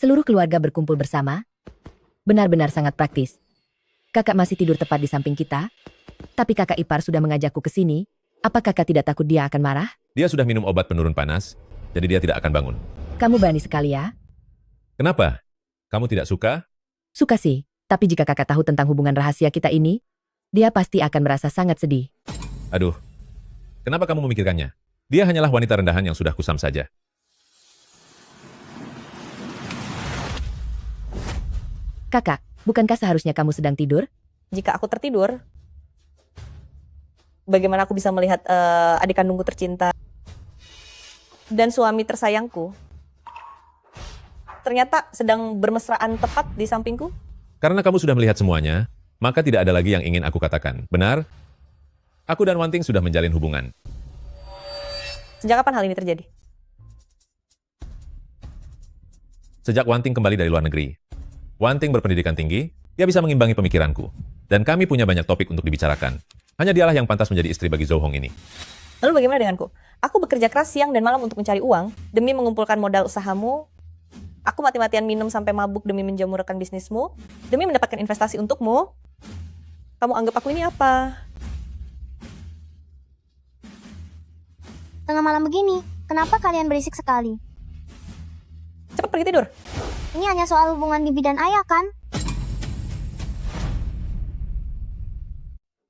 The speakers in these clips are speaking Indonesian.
Seluruh keluarga berkumpul bersama. Benar-benar sangat praktis. Kakak masih tidur tepat di samping kita. Tapi kakak ipar sudah mengajakku ke sini. Apa kakak tidak takut dia akan marah? Dia sudah minum obat penurun panas, jadi dia tidak akan bangun. Kamu berani sekali ya? Kenapa? Kamu tidak suka? Suka sih. Tapi jika kakak tahu tentang hubungan rahasia kita ini, dia pasti akan merasa sangat sedih. Aduh, kenapa kamu memikirkannya? Dia hanyalah wanita rendahan yang sudah kusam saja. Kakak, bukankah seharusnya kamu sedang tidur? Jika aku tertidur, bagaimana aku bisa melihat adik kandungku tercinta dan suami tersayangku ternyata sedang bermesraan tepat di sampingku? Karena kamu sudah melihat semuanya, maka tidak ada lagi yang ingin aku katakan. Benar? Aku dan Wanting sudah menjalin hubungan. Sejak kapan hal ini terjadi? Sejak Wanting kembali dari luar negeri. Wanting berpendidikan tinggi, dia bisa mengimbangi pemikiranku. Dan kami punya banyak topik untuk dibicarakan. Hanya dialah yang pantas menjadi istri bagi Zhou Hong ini. Lalu bagaimana denganku? Aku bekerja keras siang dan malam untuk mencari uang demi mengumpulkan modal usahamu. Aku mati-matian minum sampai mabuk demi menjamu rekan bisnismu, demi mendapatkan investasi untukmu. Kamu anggap aku ini apa? Tengah malam begini, kenapa kalian berisik sekali? Cepat pergi tidur. Ini hanya soal hubungan bibi dan ayah kan?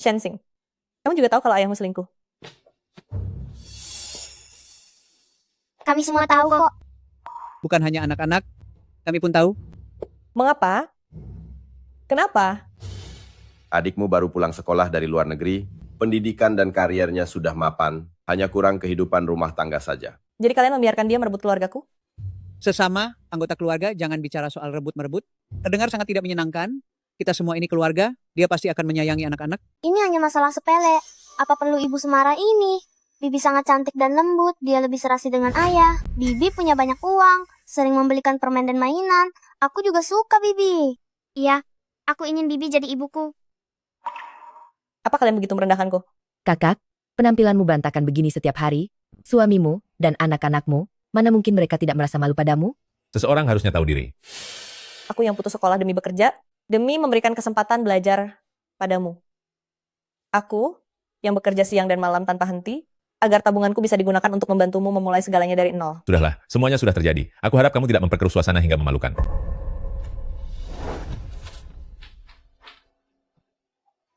Shensing, kamu juga tahu kalau ayahmu selingkuh. Kami semua tahu kok. Bukan hanya anak-anak, kami pun tahu. Mengapa? Kenapa? Adikmu baru pulang sekolah dari luar negeri, pendidikan dan karirnya sudah mapan, hanya kurang kehidupan rumah tangga saja. Jadi kalian membiarkan dia merebut keluargaku? Sesama anggota keluarga jangan bicara soal rebut-merebut. Terdengar sangat tidak menyenangkan. Kita semua ini keluarga, dia pasti akan menyayangi anak-anak. Ini hanya masalah sepele. Apa perlu ibu semarah ini? Bibi sangat cantik dan lembut, dia lebih serasi dengan ayah. Bibi punya banyak uang, sering membelikan permen dan mainan. Aku juga suka Bibi. Iya, aku ingin Bibi jadi ibuku. Apa kalian begitu merendahkanku? Kakak, penampilanmu berantakan begini setiap hari. Suamimu dan anak-anakmu, mana mungkin mereka tidak merasa malu padamu? Seseorang harusnya tahu diri. Aku yang putus sekolah demi bekerja, demi memberikan kesempatan belajar padamu. Aku yang bekerja siang dan malam tanpa henti, agar tabunganku bisa digunakan untuk membantumu memulai segalanya dari nol. Sudahlah, semuanya sudah terjadi. Aku harap kamu tidak memperkeruh suasana hingga memalukan.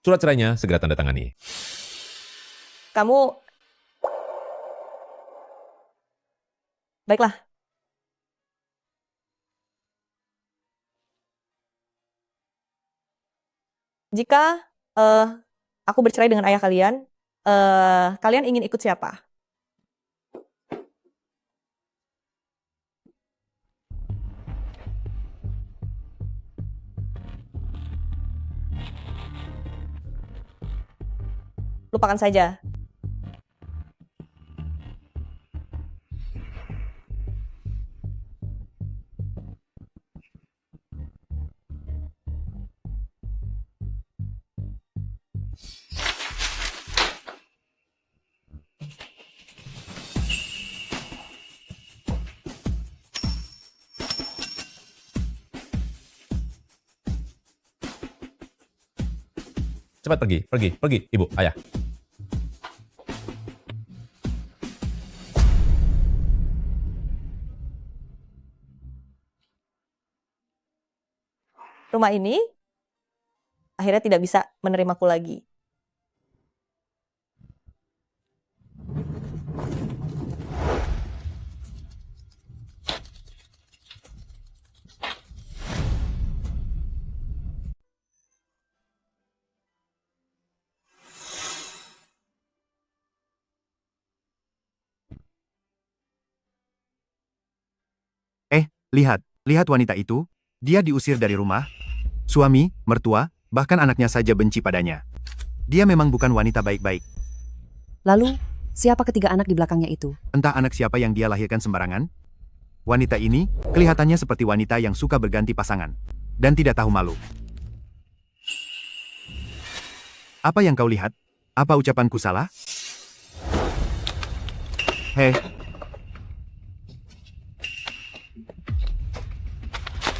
Surat cerainya segera tanda tangani. Kamu... Baiklah. Jika aku bercerai dengan ayah kalian, kalian ingin ikut siapa? Lupakan saja. Cepat pergi, ibu, ayah. Rumah ini akhirnya tidak bisa menerimaku lagi. Lihat wanita itu, dia diusir dari rumah. Suami, mertua, bahkan anaknya saja benci padanya. Dia memang bukan wanita baik-baik. Lalu, siapa ketiga anak di belakangnya itu? Entah anak siapa yang dia lahirkan sembarangan. Wanita ini kelihatannya seperti wanita yang suka berganti pasangan dan tidak tahu malu. Apa yang kau lihat? Apa ucapanku salah? Hei.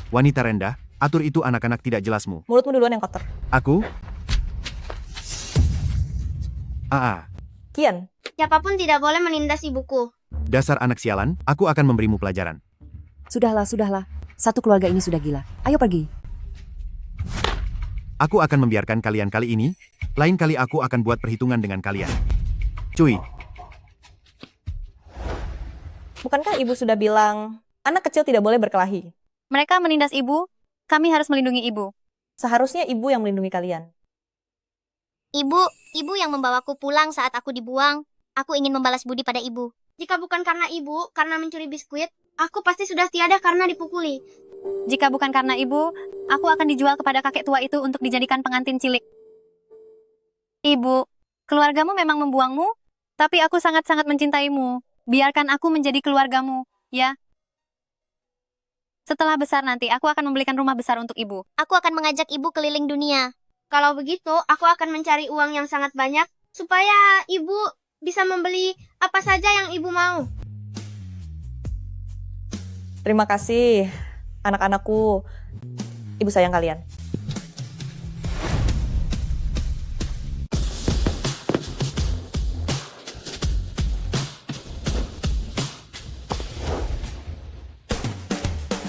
Wanita rendah, atur itu anak-anak tidak jelasmu. Mulutmu duluan yang kotor. Aku? Kian, Siapapun tidak boleh menindas ibuku. Dasar anak sialan, aku akan memberimu pelajaran. Sudahlah, sudahlah. Satu keluarga ini sudah gila. Ayo pergi. Aku akan membiarkan kalian kali ini, lain kali aku akan buat perhitungan dengan kalian. Cuy, bukankah ibu sudah bilang anak kecil tidak boleh berkelahi? Mereka menindas ibu, kami harus melindungi ibu. Seharusnya ibu yang melindungi kalian. Ibu yang membawaku pulang saat aku dibuang. Aku ingin membalas budi pada ibu. Jika bukan karena ibu, karena mencuri biskuit, aku pasti sudah tiada karena dipukuli. Jika bukan karena ibu, aku akan dijual kepada kakek tua itu untuk dijadikan pengantin cilik. Ibu, keluargamu memang membuangmu, tapi aku sangat-sangat mencintaimu. Biarkan aku menjadi keluargamu, ya. Setelah besar nanti, aku akan membelikan rumah besar untuk ibu. Aku akan mengajak ibu keliling dunia. Kalau begitu, aku akan mencari uang yang sangat banyak supaya ibu bisa membeli apa saja yang ibu mau. Terima kasih, anak-anakku. Ibu sayang kalian.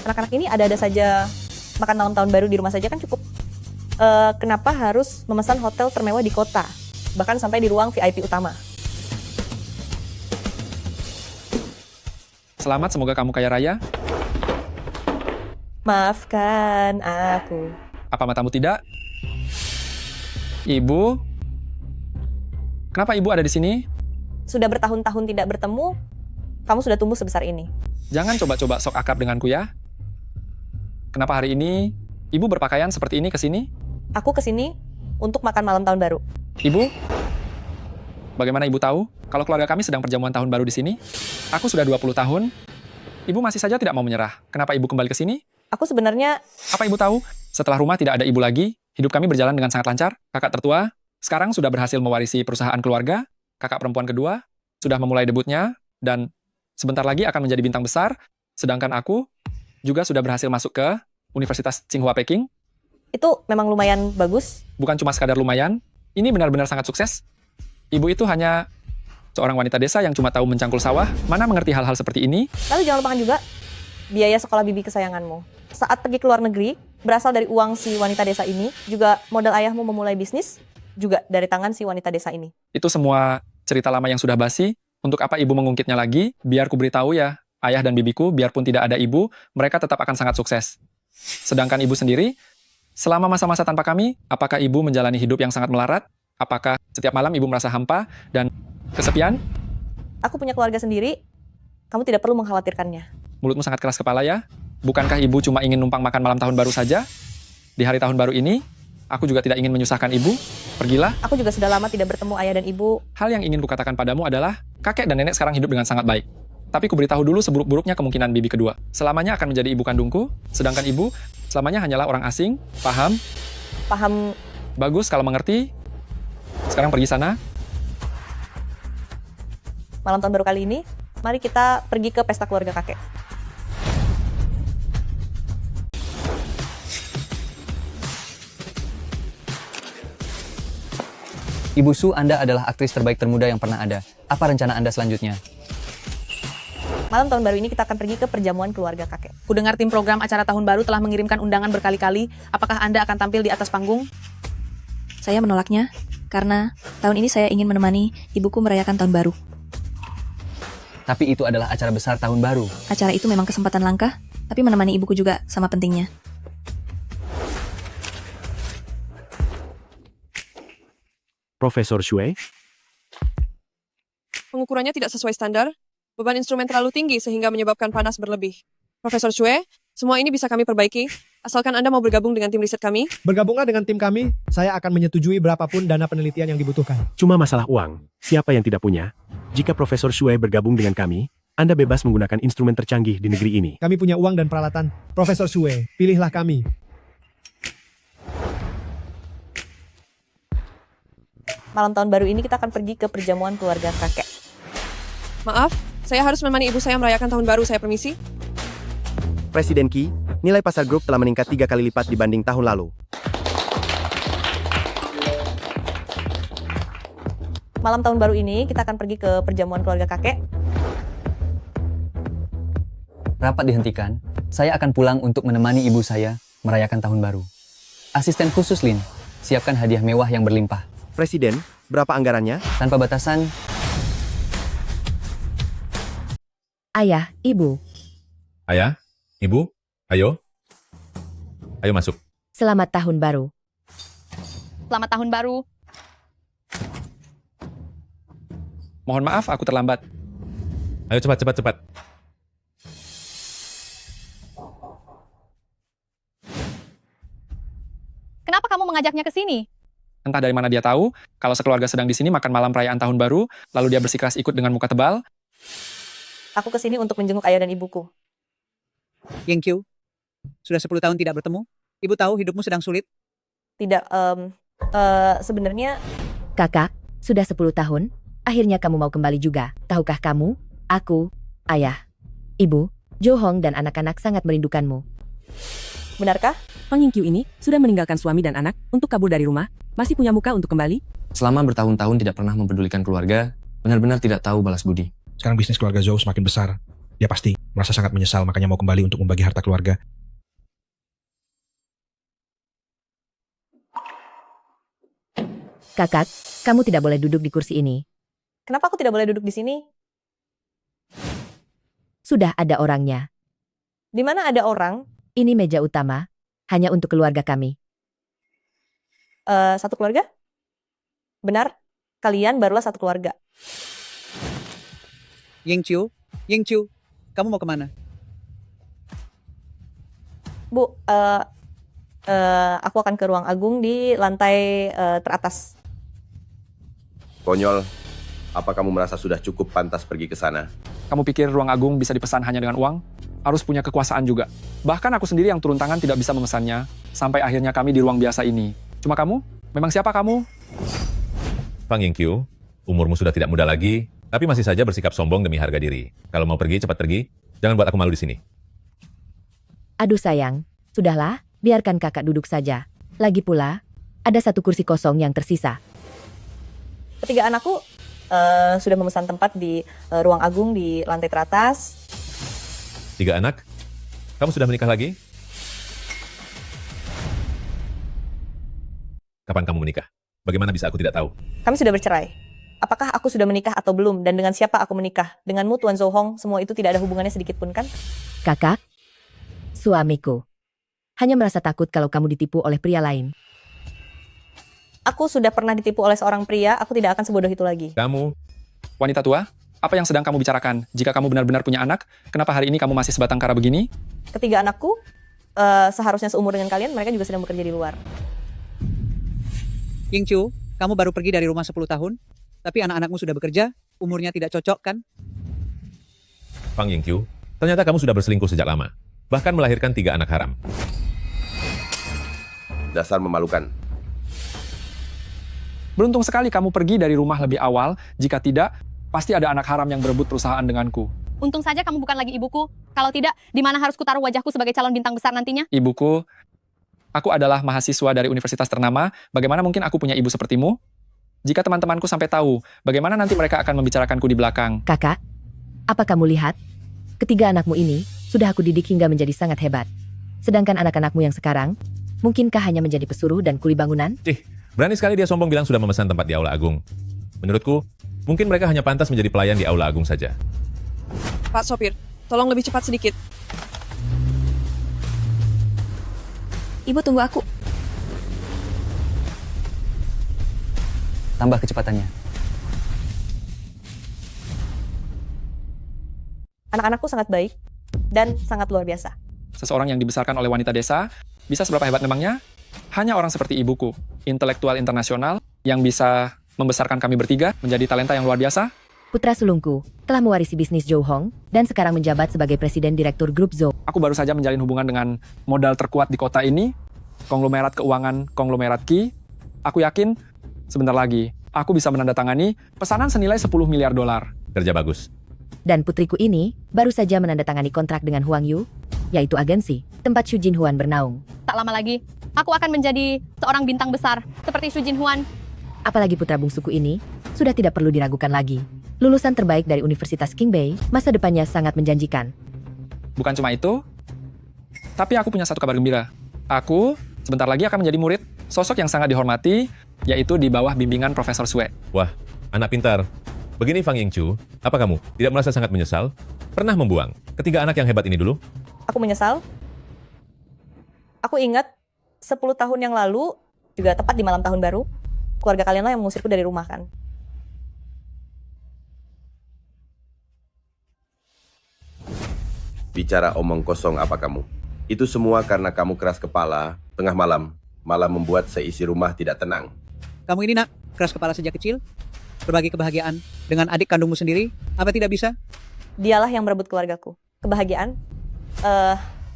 Anak-anak ini ada-ada saja makan malam tahun baru di rumah saja kan cukup. Kenapa harus memesan hotel termewah di kota? Bahkan sampai di ruang VIP utama. Selamat, semoga kamu kaya raya. Maafkan aku. Apa matamu tidak? Ibu? Kenapa ibu ada di sini? Sudah bertahun-tahun tidak bertemu, kamu sudah tumbuh sebesar ini. Jangan coba-coba sok akrab denganku ya. Kenapa hari ini ibu berpakaian seperti ini ke sini? Aku kesini untuk makan malam tahun baru. Ibu? Bagaimana ibu tahu kalau keluarga kami sedang perjamuan tahun baru di sini? Aku sudah 20 tahun. Ibu masih saja tidak mau menyerah. Kenapa ibu kembali ke sini? Aku sebenarnya Apa ibu tahu? Setelah rumah tidak ada ibu lagi, hidup kami berjalan dengan sangat lancar. Kakak tertua sekarang sudah berhasil mewarisi perusahaan keluarga. Kakak perempuan kedua sudah memulai debutnya dan sebentar lagi akan menjadi bintang besar. Sedangkan aku juga sudah berhasil masuk ke Universitas Tsinghua Peking. itu memang lumayan bagus. Bukan cuma sekadar lumayan, ini benar-benar sangat sukses. Ibu itu hanya seorang wanita desa yang cuma tahu mencangkul sawah, mana mengerti hal-hal seperti ini. Lalu jangan lupakan juga biaya sekolah bibi kesayanganmu. Saat pergi ke luar negeri, berasal dari uang si wanita desa ini, juga modal ayahmu memulai bisnis, juga dari tangan si wanita desa ini. Itu semua cerita lama yang sudah basi. Untuk apa ibu mengungkitnya lagi? Biar ku beritahu ya, ayah dan bibiku, biarpun tidak ada ibu, mereka tetap akan sangat sukses. Sedangkan ibu sendiri, selama masa-masa tanpa kami, apakah ibu menjalani hidup yang sangat melarat? Apakah setiap malam ibu merasa hampa dan kesepian? Aku punya keluarga sendiri, kamu tidak perlu mengkhawatirkannya. Mulutmu sangat keras kepala ya? Bukankah ibu cuma ingin numpang makan malam tahun baru saja? Di hari tahun baru ini, aku juga tidak ingin menyusahkan ibu. Pergilah. Aku juga sudah lama tidak bertemu ayah dan ibu. Hal yang ingin kukatakan padamu adalah, kakek dan nenek sekarang hidup dengan sangat baik. Tapi kuberitahu dulu seburuk-buruknya kemungkinan bibi kedua. Selamanya akan menjadi ibu kandungku, sedangkan ibu selamanya hanyalah orang asing. Paham? Paham. Bagus kalau mengerti. Sekarang pergi sana. Malam tahun baru kali ini, mari kita pergi ke pesta keluarga kakek. Ibu Su, Anda adalah aktris terbaik termuda yang pernah ada. Apa rencana Anda selanjutnya? Malam tahun baru ini kita akan pergi ke perjamuan keluarga kakek. Kudengar tim program acara tahun baru telah mengirimkan undangan berkali-kali. Apakah Anda akan tampil di atas panggung? Saya menolaknya, karena tahun ini saya ingin menemani ibuku merayakan tahun baru. Tapi itu adalah acara besar tahun baru. Acara itu memang kesempatan langka, tapi menemani ibuku juga sama pentingnya. Profesor Shui? Pengukurannya tidak sesuai standar. Beban instrumen terlalu tinggi sehingga menyebabkan panas berlebih. Profesor Chue, semua ini bisa kami perbaiki, asalkan Anda mau bergabung dengan tim riset kami. Bergabunglah dengan tim kami, saya akan menyetujui berapapun dana penelitian yang dibutuhkan. Cuma masalah uang, siapa yang tidak punya? Jika Profesor Shui bergabung dengan kami, Anda bebas menggunakan instrumen tercanggih di negeri ini. Kami punya uang dan peralatan. Profesor Shui, pilihlah kami. Malam tahun baru ini kita akan pergi ke perjamuan keluarga kakek. Maaf, saya harus menemani ibu saya merayakan tahun baru, saya permisi. Presiden Qi, Nilai pasar grup telah meningkat 3 kali lipat dibanding tahun lalu. Malam tahun baru ini kita akan pergi ke perjamuan keluarga kakek. Rapat dihentikan. Saya akan pulang untuk menemani ibu saya merayakan tahun baru. Asisten khusus Lin, siapkan hadiah mewah yang berlimpah. Presiden, berapa anggarannya? Tanpa batasan. Ayah, Ibu, Ayah, Ibu, ayo. Ayo masuk. selamat tahun baru. Selamat tahun baru. Mohon maaf aku terlambat. Ayo cepat. Kenapa kamu mengajaknya ke sini? Entah dari mana dia tahu, kalau sekeluarga sedang di sini makan malam perayaan tahun baru, lalu dia bersikeras ikut dengan muka tebal. Aku ke sini untuk menjenguk ayah dan ibuku. Yingqiu, sudah 10 tahun tidak bertemu. Ibu tahu hidupmu sedang sulit. Tidak, sebenarnya Kakak, sudah 10 tahun, akhirnya kamu mau kembali juga. Tahukah kamu, aku, ayah, ibu, Johong dan anak-anak sangat merindukanmu. benarkah? Fang Yingqiu ini sudah meninggalkan suami dan anak untuk kabur dari rumah, masih punya muka untuk kembali? Selama bertahun-tahun tidak pernah mempedulikan keluarga, benar-benar tidak tahu balas budi. Sekarang bisnis keluarga Zhou semakin besar. Dia pasti merasa sangat menyesal, makanya mau kembali untuk membagi harta keluarga. Kakak, kamu tidak boleh duduk di kursi ini. Kenapa aku tidak boleh duduk di sini? Sudah ada orangnya. Di mana ada orang? Ini meja utama, hanya untuk keluarga kami. Satu keluarga? Benar, kalian barulah satu keluarga. Yingqiu, kamu mau kemana? Bu, aku akan ke ruang agung di lantai teratas. Konyol, apa kamu merasa sudah cukup pantas pergi ke sana? Kamu pikir ruang agung bisa dipesan hanya dengan uang? Harus punya kekuasaan juga. Bahkan aku sendiri yang turun tangan tidak bisa memesannya, sampai akhirnya kami di ruang biasa ini. Cuma kamu? Memang siapa kamu? Fang Yingqiu, umurmu sudah tidak muda lagi, tapi masih saja bersikap sombong demi harga diri. Kalau mau pergi, cepat pergi. Jangan buat aku malu di sini. Aduh sayang, sudahlah, biarkan kakak duduk saja. Lagi pula, ada satu kursi kosong yang tersisa. Ketiga anakku sudah memesan tempat di ruang agung di lantai teratas. 3 anak? Kamu sudah menikah lagi? Kapan kamu menikah? Bagaimana bisa aku tidak tahu? Kami sudah bercerai. Apakah aku sudah menikah atau belum? Dan dengan siapa aku menikah? Denganmu, Tuan Zhou, semua itu tidak ada hubungannya sedikit pun kan? Kakak, suamiku, hanya merasa takut kalau kamu ditipu oleh pria lain. Aku sudah pernah ditipu oleh seorang pria, aku tidak akan sebodoh itu lagi. Kamu, Wanita tua, apa yang sedang kamu bicarakan? Jika kamu benar-benar punya anak, kenapa hari ini kamu masih sebatang kara begini? Ketiga anakku, seharusnya seumur dengan kalian, mereka juga sedang bekerja di luar. Yingqiu, kamu baru pergi dari rumah 10 tahun, tapi anak-anakmu sudah bekerja, umurnya tidak cocok kan? Fang Yingqiu, ternyata kamu sudah berselingkuh sejak lama. Bahkan melahirkan 3 anak haram. Dasar memalukan. Beruntung sekali kamu pergi dari rumah lebih awal, jika tidak, pasti ada anak haram yang berebut perusahaan denganku. Untung saja kamu bukan lagi ibuku. Kalau tidak, di mana harus kutaruh wajahku sebagai calon bintang besar nantinya? Ibuku, aku adalah mahasiswa dari universitas ternama, bagaimana mungkin aku punya ibu sepertimu? Jika teman-temanku sampai tahu, bagaimana nanti mereka akan membicarakanku di belakang? Kakak, apa kamu lihat? Ketiga anakmu ini, sudah aku didik hingga menjadi sangat hebat. Sedangkan anak-anakmu yang sekarang, mungkinkah hanya menjadi pesuruh dan kuli bangunan? Berani sekali dia sombong bilang sudah memesan tempat di Aula Agung. Menurutku, mungkin mereka hanya pantas menjadi pelayan di Aula Agung saja. Pak Sopir, tolong lebih cepat sedikit. Ibu tunggu aku. Tambah kecepatannya. Anak-anakku sangat baik dan sangat luar biasa. Seseorang yang dibesarkan oleh wanita desa, bisa seberapa hebat memangnya? Hanya orang seperti ibuku, intelektual internasional, yang bisa membesarkan kami bertiga menjadi talenta yang luar biasa. Putra sulungku telah mewarisi bisnis Zhou dan sekarang menjabat sebagai presiden direktur grup Zhou. Aku baru saja menjalin hubungan dengan modal terkuat di kota ini, konglomerat keuangan, konglomerat Qi. Aku yakin, sebentar lagi, aku bisa menandatangani pesanan senilai 10 miliar dolar. Kerja bagus. Dan putriku ini baru saja menandatangani kontrak dengan Huang Yu. yaitu agensi, tempat Xu Jinhuan bernaung. Tak lama lagi, aku akan menjadi seorang bintang besar, seperti Xu Jinhuan. Apalagi putra bungsuku ini, sudah tidak perlu diragukan lagi. Lulusan terbaik dari Universitas Qingbei, masa depannya sangat menjanjikan. Bukan cuma itu, tapi aku punya satu kabar gembira. Aku sebentar lagi akan menjadi murid, sosok yang sangat dihormati, yaitu di bawah bimbingan Profesor Sue. Wah, anak pintar. Begini Fang Yingqiu, apa kamu tidak merasa sangat menyesal? Pernah membuang ketiga anak yang hebat ini dulu? Aku menyesal. Aku ingat 10 tahun yang lalu, juga tepat di malam tahun baru, keluarga kalian lah yang mengusirku dari rumah kan. Bicara omong kosong apa kamu? Itu semua karena kamu keras kepala, tengah malam, malah membuat seisi rumah tidak tenang. Kamu ini nak, keras kepala sejak kecil, berbagi kebahagiaan dengan adik kandungmu sendiri, apa tidak bisa? Dialah yang merebut keluargaku. Kebahagiaan?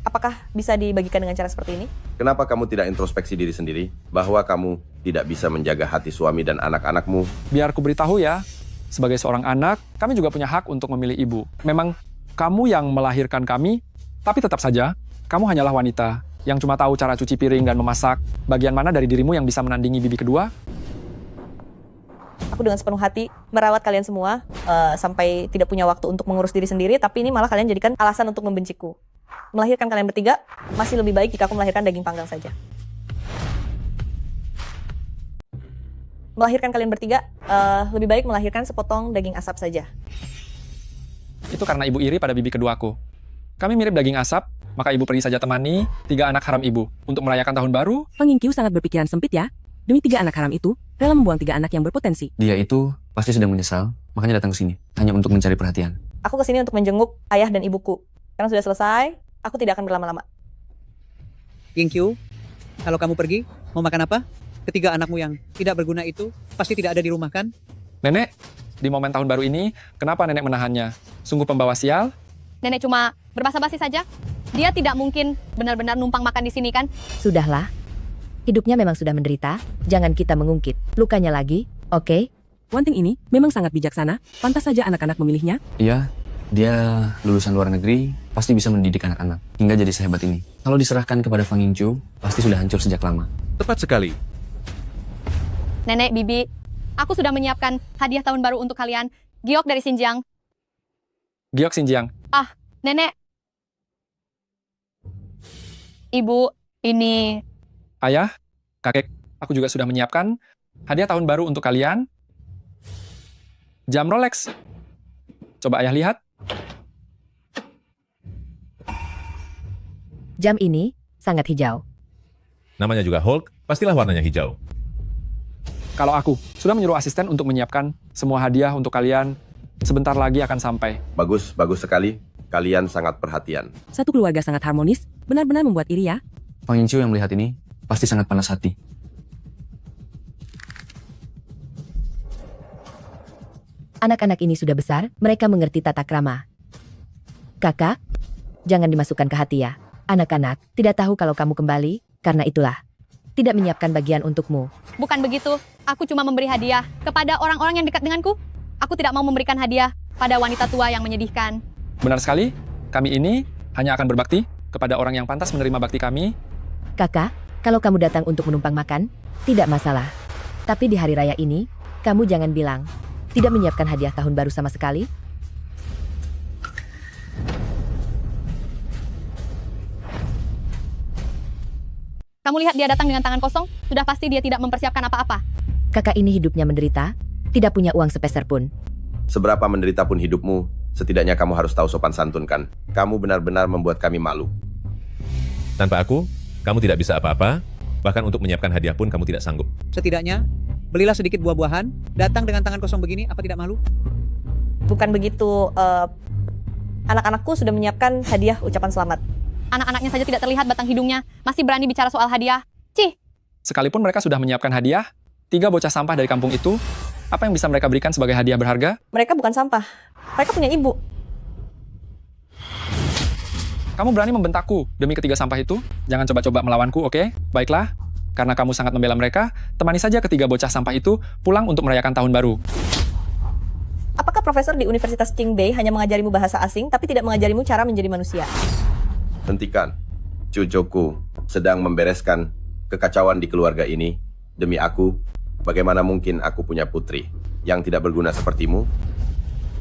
Apakah bisa dibagikan dengan cara seperti ini? Kenapa kamu tidak introspeksi diri sendiri, bahwa kamu tidak bisa menjaga hati suami dan anak-anakmu? Biar ku beritahu ya, sebagai seorang anak, kami juga punya hak untuk memilih ibu. Memang kamu yang melahirkan kami, tapi tetap saja, kamu hanyalah wanita yang cuma tahu cara cuci piring dan memasak. Bagian mana dari dirimu yang bisa menandingi bibi kedua? Aku dengan sepenuh hati merawat kalian semua, sampai tidak punya waktu untuk mengurus diri sendiri, tapi ini malah kalian jadikan alasan untuk membenciku. Melahirkan kalian bertiga, masih lebih baik jika aku melahirkan daging panggang saja. Melahirkan kalian bertiga, lebih baik melahirkan sepotong daging asap saja. Itu karena ibu iri pada bibi keduaku. Kami mirip daging asap, maka ibu pergi saja temani 3 anak haram ibu untuk merayakan tahun baru. Fang Yingqiu sangat berpikiran sempit ya. Demi 3 anak haram itu, rela membuang 3 anak yang berpotensi. Dia itu pasti sedang menyesal, makanya datang ke sini hanya untuk mencari perhatian. Aku kesini untuk menjenguk ayah dan ibuku. Sekarang sudah selesai, aku tidak akan berlama-lama. Yingqiu, kalau kamu pergi, mau makan apa? Ketiga anakmu yang tidak berguna itu pasti tidak ada di rumah kan? Nenek, di momen tahun baru ini, kenapa nenek menahannya? Sungguh pembawa sial? Nenek cuma berbasa-basi saja. Dia tidak mungkin benar-benar numpang makan di sini kan? Sudahlah. Hidupnya memang sudah menderita, jangan kita mengungkit lukanya lagi, oke? Wanting ini memang sangat bijaksana, pantas saja anak-anak memilihnya. Iya, dia lulusan luar negeri, pasti bisa mendidik anak-anak, hingga jadi sehebat ini. Kalau diserahkan kepada Fang Yingqiu, pasti sudah hancur sejak lama. Tepat sekali. Nenek, bibi, aku sudah menyiapkan hadiah tahun baru untuk kalian. Giok dari Xinjiang. Giok Xinjiang. Ah, nenek. Ibu, ini... Ayah, kakek, aku juga sudah menyiapkan hadiah tahun baru untuk kalian. Jam Rolex. Coba ayah lihat. Jam ini sangat hijau. Namanya juga Hulk, pastilah warnanya hijau. Kalau aku sudah menyuruh asisten untuk menyiapkan semua hadiah untuk kalian, sebentar lagi akan sampai. Bagus, bagus sekali. Kalian sangat perhatian. Satu keluarga sangat harmonis, benar-benar membuat iri ya. Fang Yingqiu yang melihat ini, pasti sangat panas hati. Anak-anak ini sudah besar, mereka mengerti tata krama. Kakak, jangan dimasukkan ke hati ya. Anak-anak tidak tahu kalau kamu kembali, karena itulah. Tidak menyiapkan bagian untukmu. Bukan begitu, aku cuma memberi hadiah kepada orang-orang yang dekat denganku. Aku tidak mau memberikan hadiah pada wanita tua yang menyedihkan. Benar sekali, kami ini hanya akan berbakti kepada orang yang pantas menerima bakti kami. Kakak, kalau kamu datang untuk menumpang makan, tidak masalah. Tapi di hari raya ini, kamu jangan bilang, tidak menyiapkan hadiah tahun baru sama sekali. Kamu lihat dia datang dengan tangan kosong, sudah pasti dia tidak mempersiapkan apa-apa. Kakak ini hidupnya menderita, tidak punya uang sepeser pun. Seberapa menderita pun hidupmu, setidaknya kamu harus tahu sopan santun kan? Kamu benar-benar membuat kami malu. Tanpa aku, kamu tidak bisa apa-apa, bahkan untuk menyiapkan hadiah pun kamu tidak sanggup. Setidaknya, belilah sedikit buah-buahan, datang dengan tangan kosong begini, apa tidak malu? Bukan begitu, anak-anakku sudah menyiapkan hadiah ucapan selamat. Anak-anaknya saja tidak terlihat batang hidungnya, masih berani bicara soal hadiah. Cih! Sekalipun mereka sudah menyiapkan hadiah, 3 bocah sampah dari kampung itu, apa yang bisa mereka berikan sebagai hadiah berharga? Mereka bukan sampah, mereka punya ibu. Kamu berani membentakku demi ketiga sampah itu? Jangan coba-coba melawanku, oke? Baiklah, karena kamu sangat membela mereka, temani saja ketiga bocah sampah itu pulang untuk merayakan tahun baru. Apakah profesor di Universitas Qingbei hanya mengajarimu bahasa asing, tapi tidak mengajarimu cara menjadi manusia? Hentikan. Cucuku sedang membereskan kekacauan di keluarga ini. Demi aku, bagaimana mungkin aku punya putri yang tidak berguna sepertimu?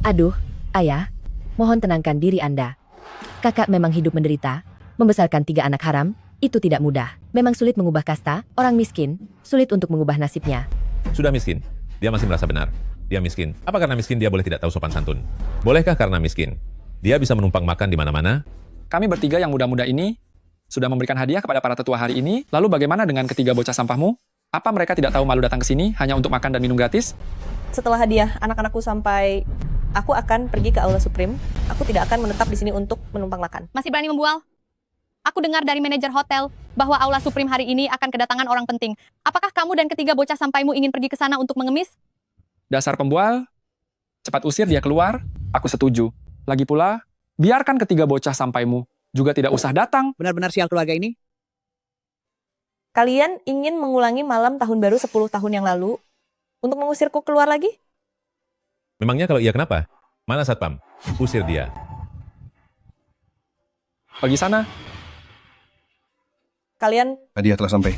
Aduh, ayah, mohon tenangkan diri Anda. Kakak memang hidup menderita, membesarkan 3 anak haram, itu tidak mudah. Memang sulit mengubah kasta, orang miskin, sulit untuk mengubah nasibnya. Sudah miskin, dia masih merasa benar. Dia miskin. Apa karena miskin dia boleh tidak tahu sopan santun? Bolehkah karena miskin dia bisa menumpang makan di mana-mana? Kami bertiga yang muda-muda ini sudah memberikan hadiah kepada para tetua hari ini. Lalu bagaimana dengan ketiga bocah sampahmu? Apa mereka tidak tahu malu datang ke sini hanya untuk makan dan minum gratis? Setelah hadiah anak-anakku sampai, aku akan pergi ke Aula Supreme. Aku tidak akan menetap di sini untuk menumpang makan. Masih berani membual? Aku dengar dari manajer hotel bahwa Aula Supreme hari ini akan kedatangan orang penting. Apakah kamu dan ketiga bocah sampaimu ingin pergi ke sana untuk mengemis? Dasar pembual, cepat usir dia keluar, aku setuju. Lagi pula, biarkan ketiga bocah sampaimu juga tidak usah datang. Benar-benar sial keluarga ini. Kalian ingin mengulangi malam tahun baru 10 tahun yang lalu untuk mengusirku keluar lagi? Memangnya kalau iya kenapa? Mana satpam? Usir dia. Pergi sana. Kalian Hadiah telah sampai.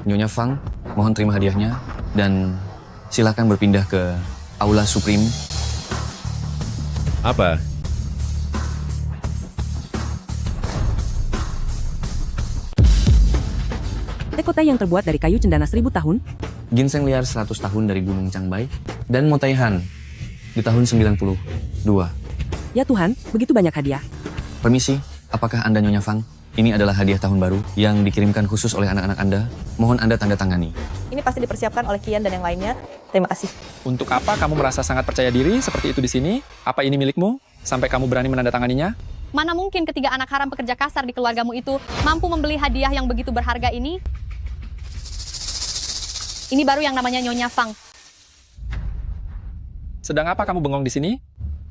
Nyonya Fang, mohon terima hadiahnya dan silakan berpindah ke Aula Supreme. Apa? Tekotai yang terbuat dari kayu cendana 1000 tahun, Ginseng liar 100 tahun dari Gunung Changbai, dan Motaihan di tahun 92. ya Tuhan, begitu banyak hadiah. Permisi, apakah Anda Nyonya Fang? Ini adalah hadiah tahun baru yang dikirimkan khusus oleh anak-anak Anda. Mohon Anda tanda tangani. ini pasti dipersiapkan oleh Kian dan yang lainnya. Terima kasih. Untuk apa kamu merasa sangat percaya diri seperti itu di sini? Apa ini milikmu? Sampai kamu berani menandatanganinya? Mana mungkin ketiga anak haram pekerja kasar di keluargamu itu mampu membeli hadiah yang begitu berharga ini? Ini baru yang namanya Nyonya Fang. Sedang apa kamu bengong di sini?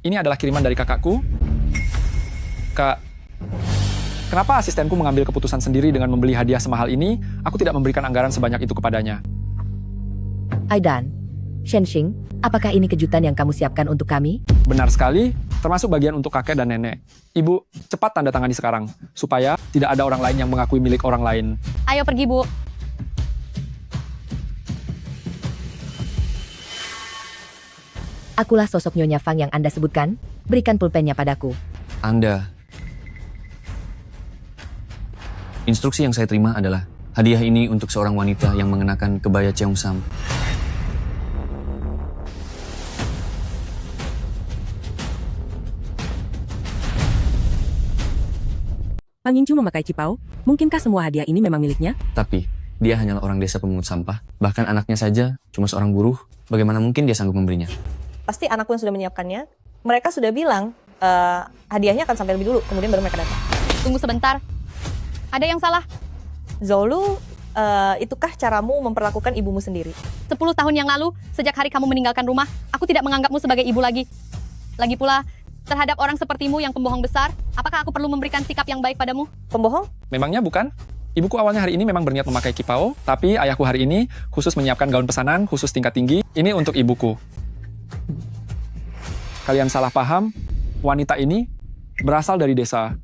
Ini adalah kiriman dari kakakku. Kak, kenapa asistenku mengambil keputusan sendiri dengan membeli hadiah semahal ini? Aku tidak memberikan anggaran sebanyak itu kepadanya. Aidan, Shenxing, apakah ini kejutan yang kamu siapkan untuk kami? Benar sekali, termasuk bagian untuk kakek dan nenek. Ibu, cepat tanda tangani sekarang, supaya tidak ada orang lain yang mengakui milik orang lain. Ayo pergi, Bu. Akulah sosok Nyonya Fang yang Anda sebutkan. Berikan pulpennya padaku. Anda. Instruksi yang saya terima adalah hadiah ini untuk seorang wanita yang mengenakan kebaya Cheongsam. Pang Yingchu memakai cipau, mungkinkah semua hadiah ini memang miliknya? Tapi, dia hanyalah orang desa pemungut sampah. Bahkan anaknya saja cuma seorang buruh. Bagaimana mungkin dia sanggup memberinya? Pasti anakku yang sudah menyiapkannya. Mereka sudah bilang hadiahnya akan sampai lebih dulu, kemudian baru mereka datang. Tunggu sebentar. Ada yang salah? Zolu, itukah caramu memperlakukan ibumu sendiri? 10 tahun yang lalu, sejak hari kamu meninggalkan rumah, aku tidak menganggapmu sebagai ibu lagi. Lagi pula, terhadap orang sepertimu yang pembohong besar, apakah aku perlu memberikan sikap yang baik padamu? Pembohong? Memangnya bukan? Ibuku awalnya hari ini memang berniat memakai kipau, tapi ayahku hari ini khusus menyiapkan gaun pesanan khusus tingkat tinggi. Ini untuk ibuku. Kalian salah paham, wanita ini berasal dari desa.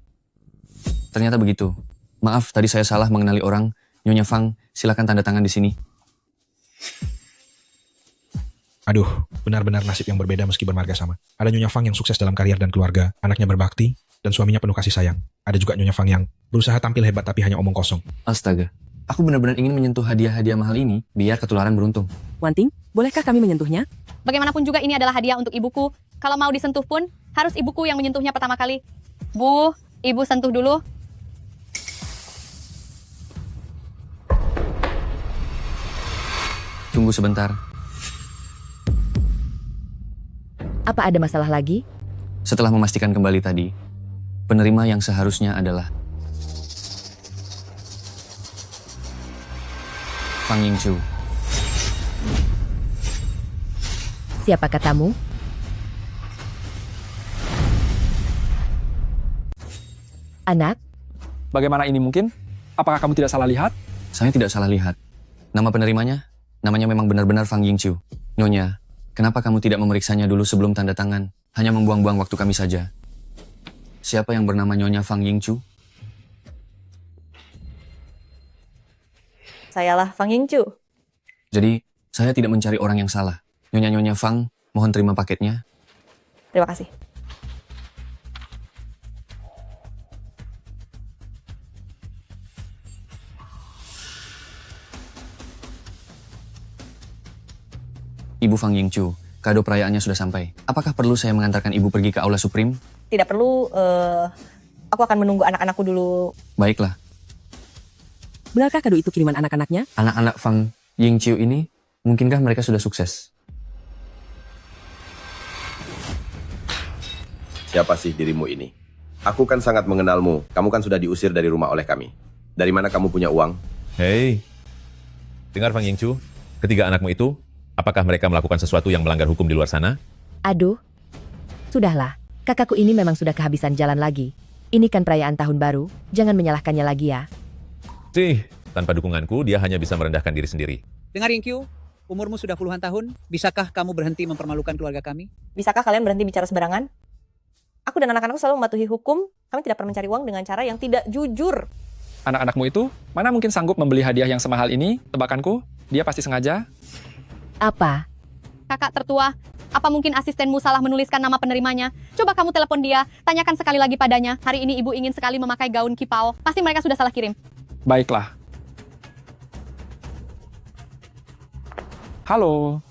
Ternyata begitu. Maaf, tadi saya salah mengenali orang. Nyonya Fang, silakan tanda tangan di sini. Aduh, benar-benar nasib yang berbeda meski bermarga sama. Ada Nyonya Fang yang sukses dalam karier dan keluarga, anaknya berbakti, dan suaminya penuh kasih sayang. Ada juga Nyonya Fang yang berusaha tampil hebat tapi hanya omong kosong. Astaga, aku benar-benar ingin menyentuh hadiah-hadiah mahal ini biar ketularan beruntung. Wanting, bolehkah kami menyentuhnya? Bagaimanapun juga ini adalah hadiah untuk ibuku. Kalau mau disentuh pun, harus ibuku yang menyentuhnya pertama kali. Bu, ibu sentuh dulu. Tunggu sebentar. Apa ada masalah lagi? Setelah memastikan kembali tadi, penerima yang seharusnya adalah Fang Yingchu. Siapa katamu? Anak? Bagaimana ini mungkin? Apakah kamu tidak salah lihat? Saya tidak salah lihat. Nama penerimanya Namanya memang benar-benar Fang Yingqiu. Nyonya, kenapa kamu tidak memeriksanya dulu sebelum tanda tangan? Hanya membuang-buang waktu kami saja. Siapa yang bernama Nyonya Fang Yingqiu? Sayalah Fang Yingqiu. Jadi, saya tidak mencari orang yang salah. Nyonya-nyonya Fang, mohon terima paketnya. Terima kasih. Ibu Fang Yingqiu, kado perayaannya sudah sampai. Apakah perlu saya mengantarkan ibu pergi ke Aula Supreme? Tidak perlu, aku akan menunggu anak-anakku dulu. Baiklah, Benarkah kado itu kiriman anak-anaknya? anak-anak Fang Yingqiu ini, mungkinkah mereka sudah sukses? Siapa sih dirimu ini? Aku kan sangat mengenalmu. Kamu kan sudah diusir dari rumah oleh kami. Dari mana kamu punya uang? Hei, dengar Fang Yingqiu, ketiga anakmu itu, apakah mereka melakukan sesuatu yang melanggar hukum di luar sana? Aduh. Sudahlah, kakakku ini memang sudah kehabisan jalan lagi. Ini kan perayaan tahun baru, jangan menyalahkannya lagi ya. Tanpa dukunganku, dia hanya bisa merendahkan diri sendiri. Dengar Yingqiu, umurmu sudah puluhan tahun. Bisakah kamu berhenti mempermalukan keluarga kami? Bisakah kalian berhenti bicara sembarangan? Aku dan anak-anakku selalu mematuhi hukum. Kami tidak pernah mencari uang dengan cara yang tidak jujur. Anak-anakmu itu mana mungkin sanggup membeli hadiah yang semahal ini? Tebakanku, dia pasti sengaja. Apa? Kakak tertua, apa mungkin asistenmu salah menuliskan nama penerimanya? Coba kamu telepon dia, tanyakan sekali lagi padanya. Hari ini ibu ingin sekali memakai gaun kipau. Pasti mereka sudah salah kirim. Baiklah. Halo,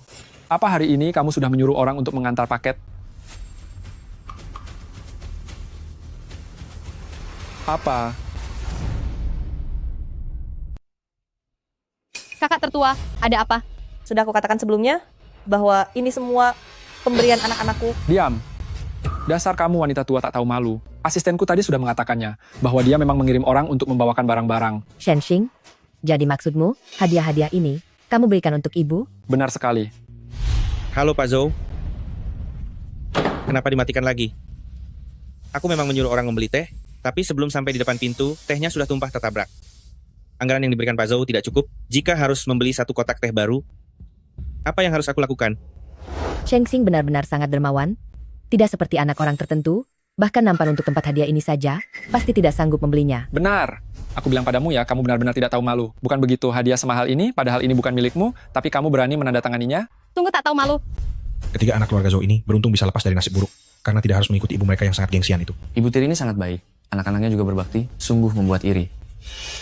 apa hari ini kamu sudah menyuruh orang untuk mengantar paket? Apa? Kakak tertua, ada apa? Sudah aku katakan sebelumnya bahwa ini semua pemberian anak-anakku. Diam. Dasar kamu wanita tua tak tahu malu. Asistenku tadi sudah mengatakannya, bahwa dia memang mengirim orang untuk membawakan barang-barang. Shenxing, jadi maksudmu, hadiah-hadiah ini, kamu berikan untuk ibu? Benar sekali. Halo Pak Zhou. Kenapa dimatikan lagi? Aku memang menyuruh orang membeli teh, tapi sebelum sampai di depan pintu, tehnya sudah tumpah tertabrak. Anggaran yang diberikan Pak Zhou tidak cukup jika harus membeli 1 kotak teh baru. Apa yang harus aku lakukan? Shenxing benar-benar sangat dermawan. Tidak seperti anak orang tertentu, bahkan nampan untuk tempat hadiah ini saja, pasti tidak sanggup membelinya. Benar. Aku bilang padamu ya, kamu benar-benar tidak tahu malu. Bukan begitu, hadiah semahal ini, padahal ini bukan milikmu, tapi kamu berani menandatanganinya? Tunggu, tak tahu malu. Ketiga anak keluarga Zhou ini beruntung bisa lepas dari nasib buruk, karena tidak harus mengikuti ibu mereka yang sangat gengsian itu. Ibu tiri ini sangat baik. Anak-anaknya juga berbakti, sungguh membuat iri.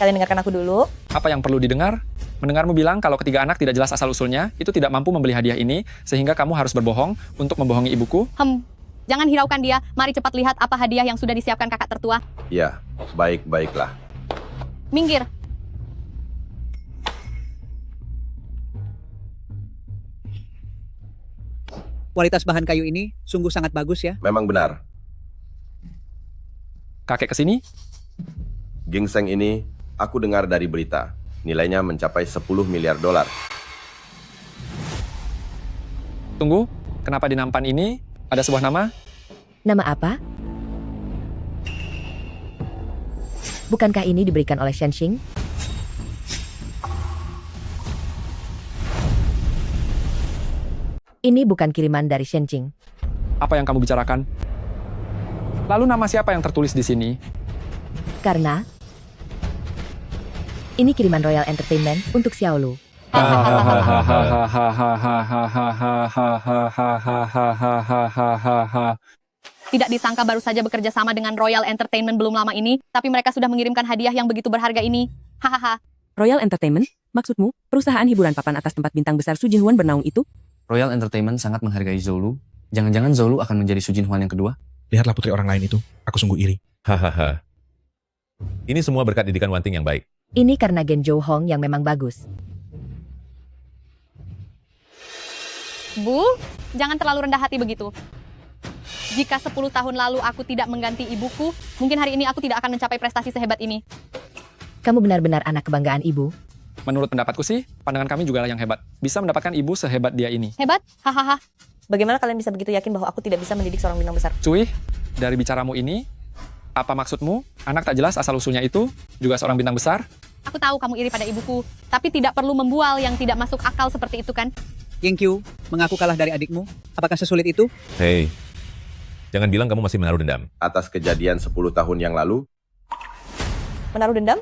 Kalian dengarkan aku dulu. Apa yang perlu didengar? Mendengarmu bilang kalau ketiga anak tidak jelas asal-usulnya, itu tidak mampu membeli hadiah ini, sehingga kamu harus berbohong untuk membohongi ibuku? Jangan hiraukan dia. Mari cepat lihat apa hadiah yang sudah disiapkan kakak tertua. Ya, baik-baiklah. Minggir. Kualitas bahan kayu ini sungguh sangat bagus ya. Memang benar. Kakek kesini? Ginseng ini, aku dengar dari berita. Nilainya mencapai 10 miliar dolar. Tunggu, kenapa di nampan ini ada sebuah nama? Nama apa? Bukankah ini diberikan oleh Shenxing? Ini bukan kiriman dari Shenxing. Apa yang kamu bicarakan? Lalu nama siapa yang tertulis di sini? Karena ini kiriman Royal Entertainment untuk Xiaolu. Tidak disangka baru saja bekerja sama dengan Royal Entertainment belum lama ini, tapi mereka sudah mengirimkan hadiah yang begitu berharga ini. Hahaha. Royal Entertainment? Maksudmu, perusahaan hiburan papan atas tempat bintang besar Su Jinhuan bernaung itu? Royal Entertainment sangat menghargai Zhou. Jangan-jangan Zhou akan menjadi Su Jinhuan yang kedua? Lihatlah putri orang lain itu, aku sungguh iri. Hahaha. Ini semua berkat didikan Wanting yang baik. Ini karena Gen Zhou Hong yang memang bagus. Bu, jangan terlalu rendah hati begitu. Jika 10 tahun lalu aku tidak mengganti ibuku, mungkin hari ini aku tidak akan mencapai prestasi sehebat ini. Kamu benar-benar anak kebanggaan ibu. Menurut pendapatku sih, pandangan kami juga yang hebat. Bisa mendapatkan ibu sehebat dia ini. Hebat? Hahaha. Bagaimana kalian bisa begitu yakin bahwa aku tidak bisa mendidik seorang bintang besar? Cuy, dari bicaramu ini, apa maksudmu? Anak tak jelas asal-usulnya itu juga seorang bintang besar? Aku tahu kamu iri pada ibuku, tapi tidak perlu membual yang tidak masuk akal seperti itu kan? Yingqiu, mengaku kalah dari adikmu. Apakah sesulit itu? Hei, jangan bilang kamu masih menaruh dendam. Atas kejadian 10 tahun yang lalu, Menaruh dendam?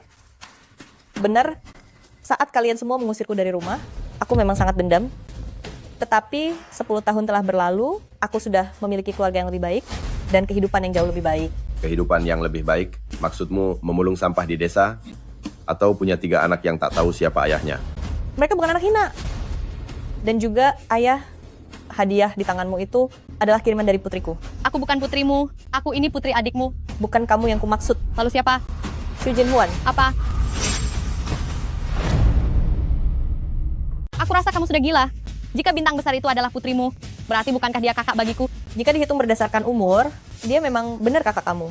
Benar, saat kalian semua mengusirku dari rumah, aku memang sangat dendam. Tetapi 10 tahun telah berlalu, aku sudah memiliki keluarga yang lebih baik dan kehidupan yang jauh lebih baik. kehidupan yang lebih baik, maksudmu memulung sampah di desa? Atau punya 3 anak yang tak tahu siapa ayahnya? Mereka bukan anak hina. Dan juga ayah, hadiah di tanganmu itu adalah kiriman dari putriku. Aku bukan putrimu, aku ini putri adikmu. Bukan kamu yang kumaksud. Lalu siapa? Xu Jinhuan. Apa? Aku rasa kamu sudah gila. Jika bintang besar itu adalah putrimu, berarti bukankah dia kakak bagiku? Jika dihitung berdasarkan umur, dia memang benar kakak kamu.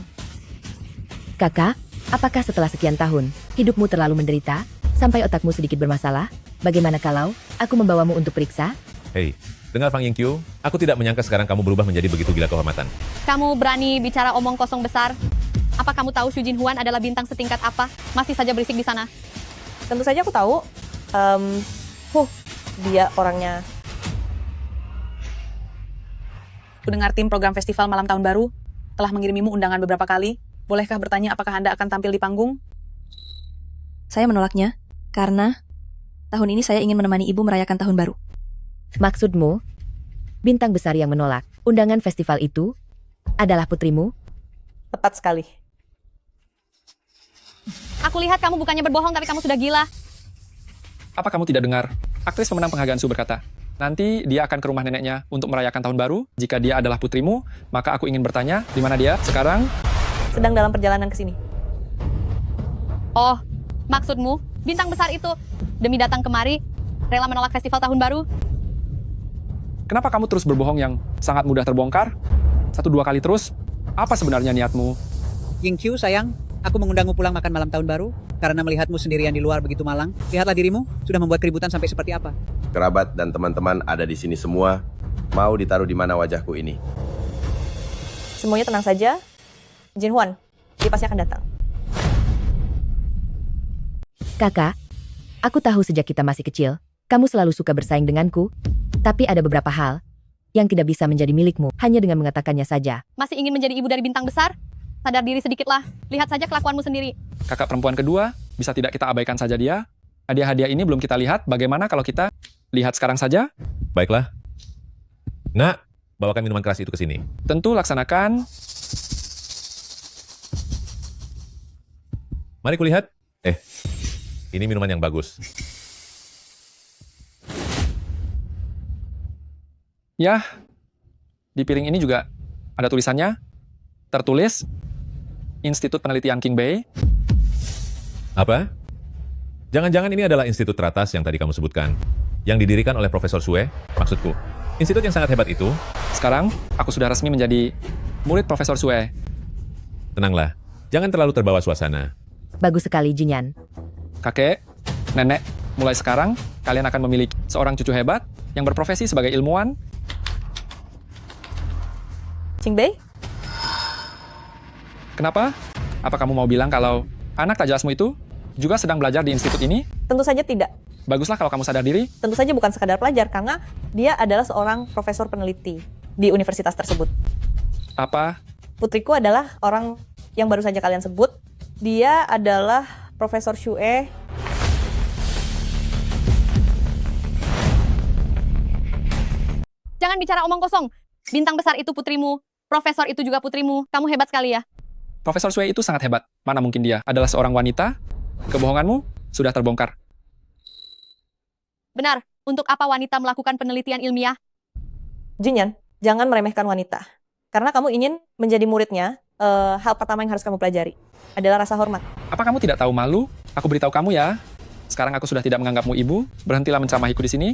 Kakak, apakah setelah sekian tahun, hidupmu terlalu menderita, sampai otakmu sedikit bermasalah? Bagaimana kalau aku membawamu untuk periksa? Hei, dengar Fang Yingqiu, aku tidak menyangka sekarang kamu berubah menjadi begitu gila kehormatan. Kamu berani bicara omong kosong besar? Apa kamu tahu Xu Jinhuan adalah bintang setingkat apa? Masih saja berisik di sana. Tentu saja aku tahu. Dia orangnya. Aku dengar tim program festival malam tahun baru telah mengirimimu undangan beberapa kali. Bolehkah bertanya apakah Anda akan tampil di panggung? Saya menolaknya, karena tahun ini saya ingin menemani ibu merayakan tahun baru. Maksudmu, bintang besar yang menolak undangan festival itu adalah putrimu? Tepat sekali. Aku lihat kamu bukannya berbohong, tapi kamu sudah gila. Apa kamu tidak dengar? Aktris pemenang penghargaan Su berkata, nanti dia akan ke rumah neneknya untuk merayakan tahun baru. Jika dia adalah putrimu, maka aku ingin bertanya, di mana dia sekarang? Sedang dalam perjalanan ke sini. Oh, maksudmu, bintang besar itu demi datang kemari, rela menolak festival tahun baru? Kenapa kamu terus berbohong yang sangat mudah terbongkar? 1-2 kali terus? Apa sebenarnya niatmu? Yingqiu sayang, aku mengundangmu pulang makan malam tahun baru karena melihatmu sendirian di luar begitu malang. Lihatlah dirimu, sudah membuat keributan sampai seperti apa. Kerabat dan teman-teman ada di sini semua. Mau ditaruh di mana wajahku ini? Semuanya tenang saja. Jinhuan, dia pasti akan datang. Kakak, aku tahu sejak kita masih kecil, kamu selalu suka bersaing denganku. Tapi ada beberapa hal yang tidak bisa menjadi milikmu hanya dengan mengatakannya saja. Masih ingin menjadi ibu dari bintang besar? Sadar diri sedikitlah. Lihat saja kelakuanmu sendiri. Kakak perempuan kedua, bisa tidak kita abaikan saja dia? Hadiah-hadiah ini belum kita lihat, bagaimana kalau kita lihat sekarang saja? Baiklah. Nak, bawakan minuman keras itu ke sini. Tentu laksanakan. Mari kulihat. Ini minuman yang bagus. Ya, di piring ini juga ada tulisannya. Tertulis, Institut Penelitian King Bei. Apa? Jangan-jangan ini adalah institut teratas yang tadi kamu sebutkan. Yang didirikan oleh Profesor Sue, maksudku. Institut yang sangat hebat itu. Sekarang, aku sudah resmi menjadi murid Profesor Sue. Tenanglah, jangan terlalu terbawa suasana. Bagus sekali, Jinyan. Kakek, nenek, mulai sekarang, kalian akan memiliki seorang cucu hebat yang berprofesi sebagai ilmuwan. Qingbei? Kenapa? Apa kamu mau bilang kalau anak tak jelasmu itu juga sedang belajar di institut ini? Tentu saja tidak. Baguslah kalau kamu sadar diri. Tentu saja bukan sekadar pelajar, karena dia adalah seorang profesor peneliti di universitas tersebut. Apa? Putriku adalah orang yang baru saja kalian sebut. Dia adalah Profesor Xue. Jangan bicara omong kosong. Bintang besar itu putrimu. Profesor itu juga putrimu. Kamu hebat sekali ya. Profesor Sue itu sangat hebat. Mana mungkin dia adalah seorang wanita? Kebohonganmu sudah terbongkar. Benar. Untuk apa wanita melakukan penelitian ilmiah? Jinyan, jangan meremehkan wanita. Karena kamu ingin menjadi muridnya, hal pertama yang harus kamu pelajari adalah rasa hormat. Apa kamu tidak tahu malu? Aku beritahu kamu ya. Sekarang aku sudah tidak menganggapmu ibu. Berhentilah mencamahiku di sini.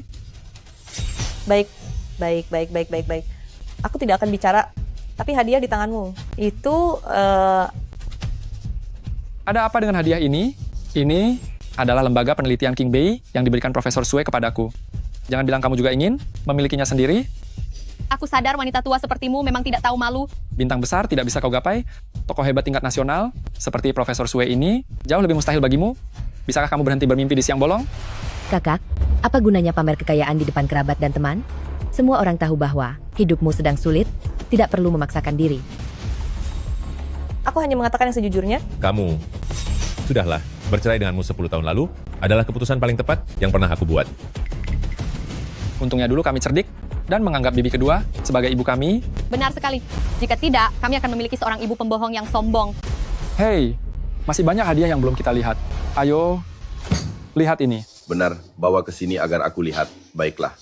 Baik. Aku tidak akan bicara, tapi hadiah di tanganmu. Itu, Ada apa dengan hadiah ini? Ini adalah lembaga penelitian King Bei yang diberikan Profesor Sue kepadaku. Jangan bilang kamu juga ingin memilikinya sendiri. Aku sadar wanita tua sepertimu memang tidak tahu malu. Bintang besar tidak bisa kau gapai. Tokoh hebat tingkat nasional, seperti Profesor Sue ini, jauh lebih mustahil bagimu. Bisakah kamu berhenti bermimpi di siang bolong? Kakak, apa gunanya pamer kekayaan di depan kerabat dan teman? Semua orang tahu bahwa hidupmu sedang sulit, tidak perlu memaksakan diri. Aku hanya mengatakan yang sejujurnya. Kamu, sudahlah, bercerai denganmu 10 tahun lalu adalah keputusan paling tepat yang pernah aku buat. Untungnya dulu kami cerdik dan menganggap bibi kedua sebagai ibu kami. Benar sekali. Jika tidak, kami akan memiliki seorang ibu pembohong yang sombong. Hei, masih banyak hadiah yang belum kita lihat. Ayo, lihat ini. Benar, bawa ke sini agar aku lihat. Baiklah.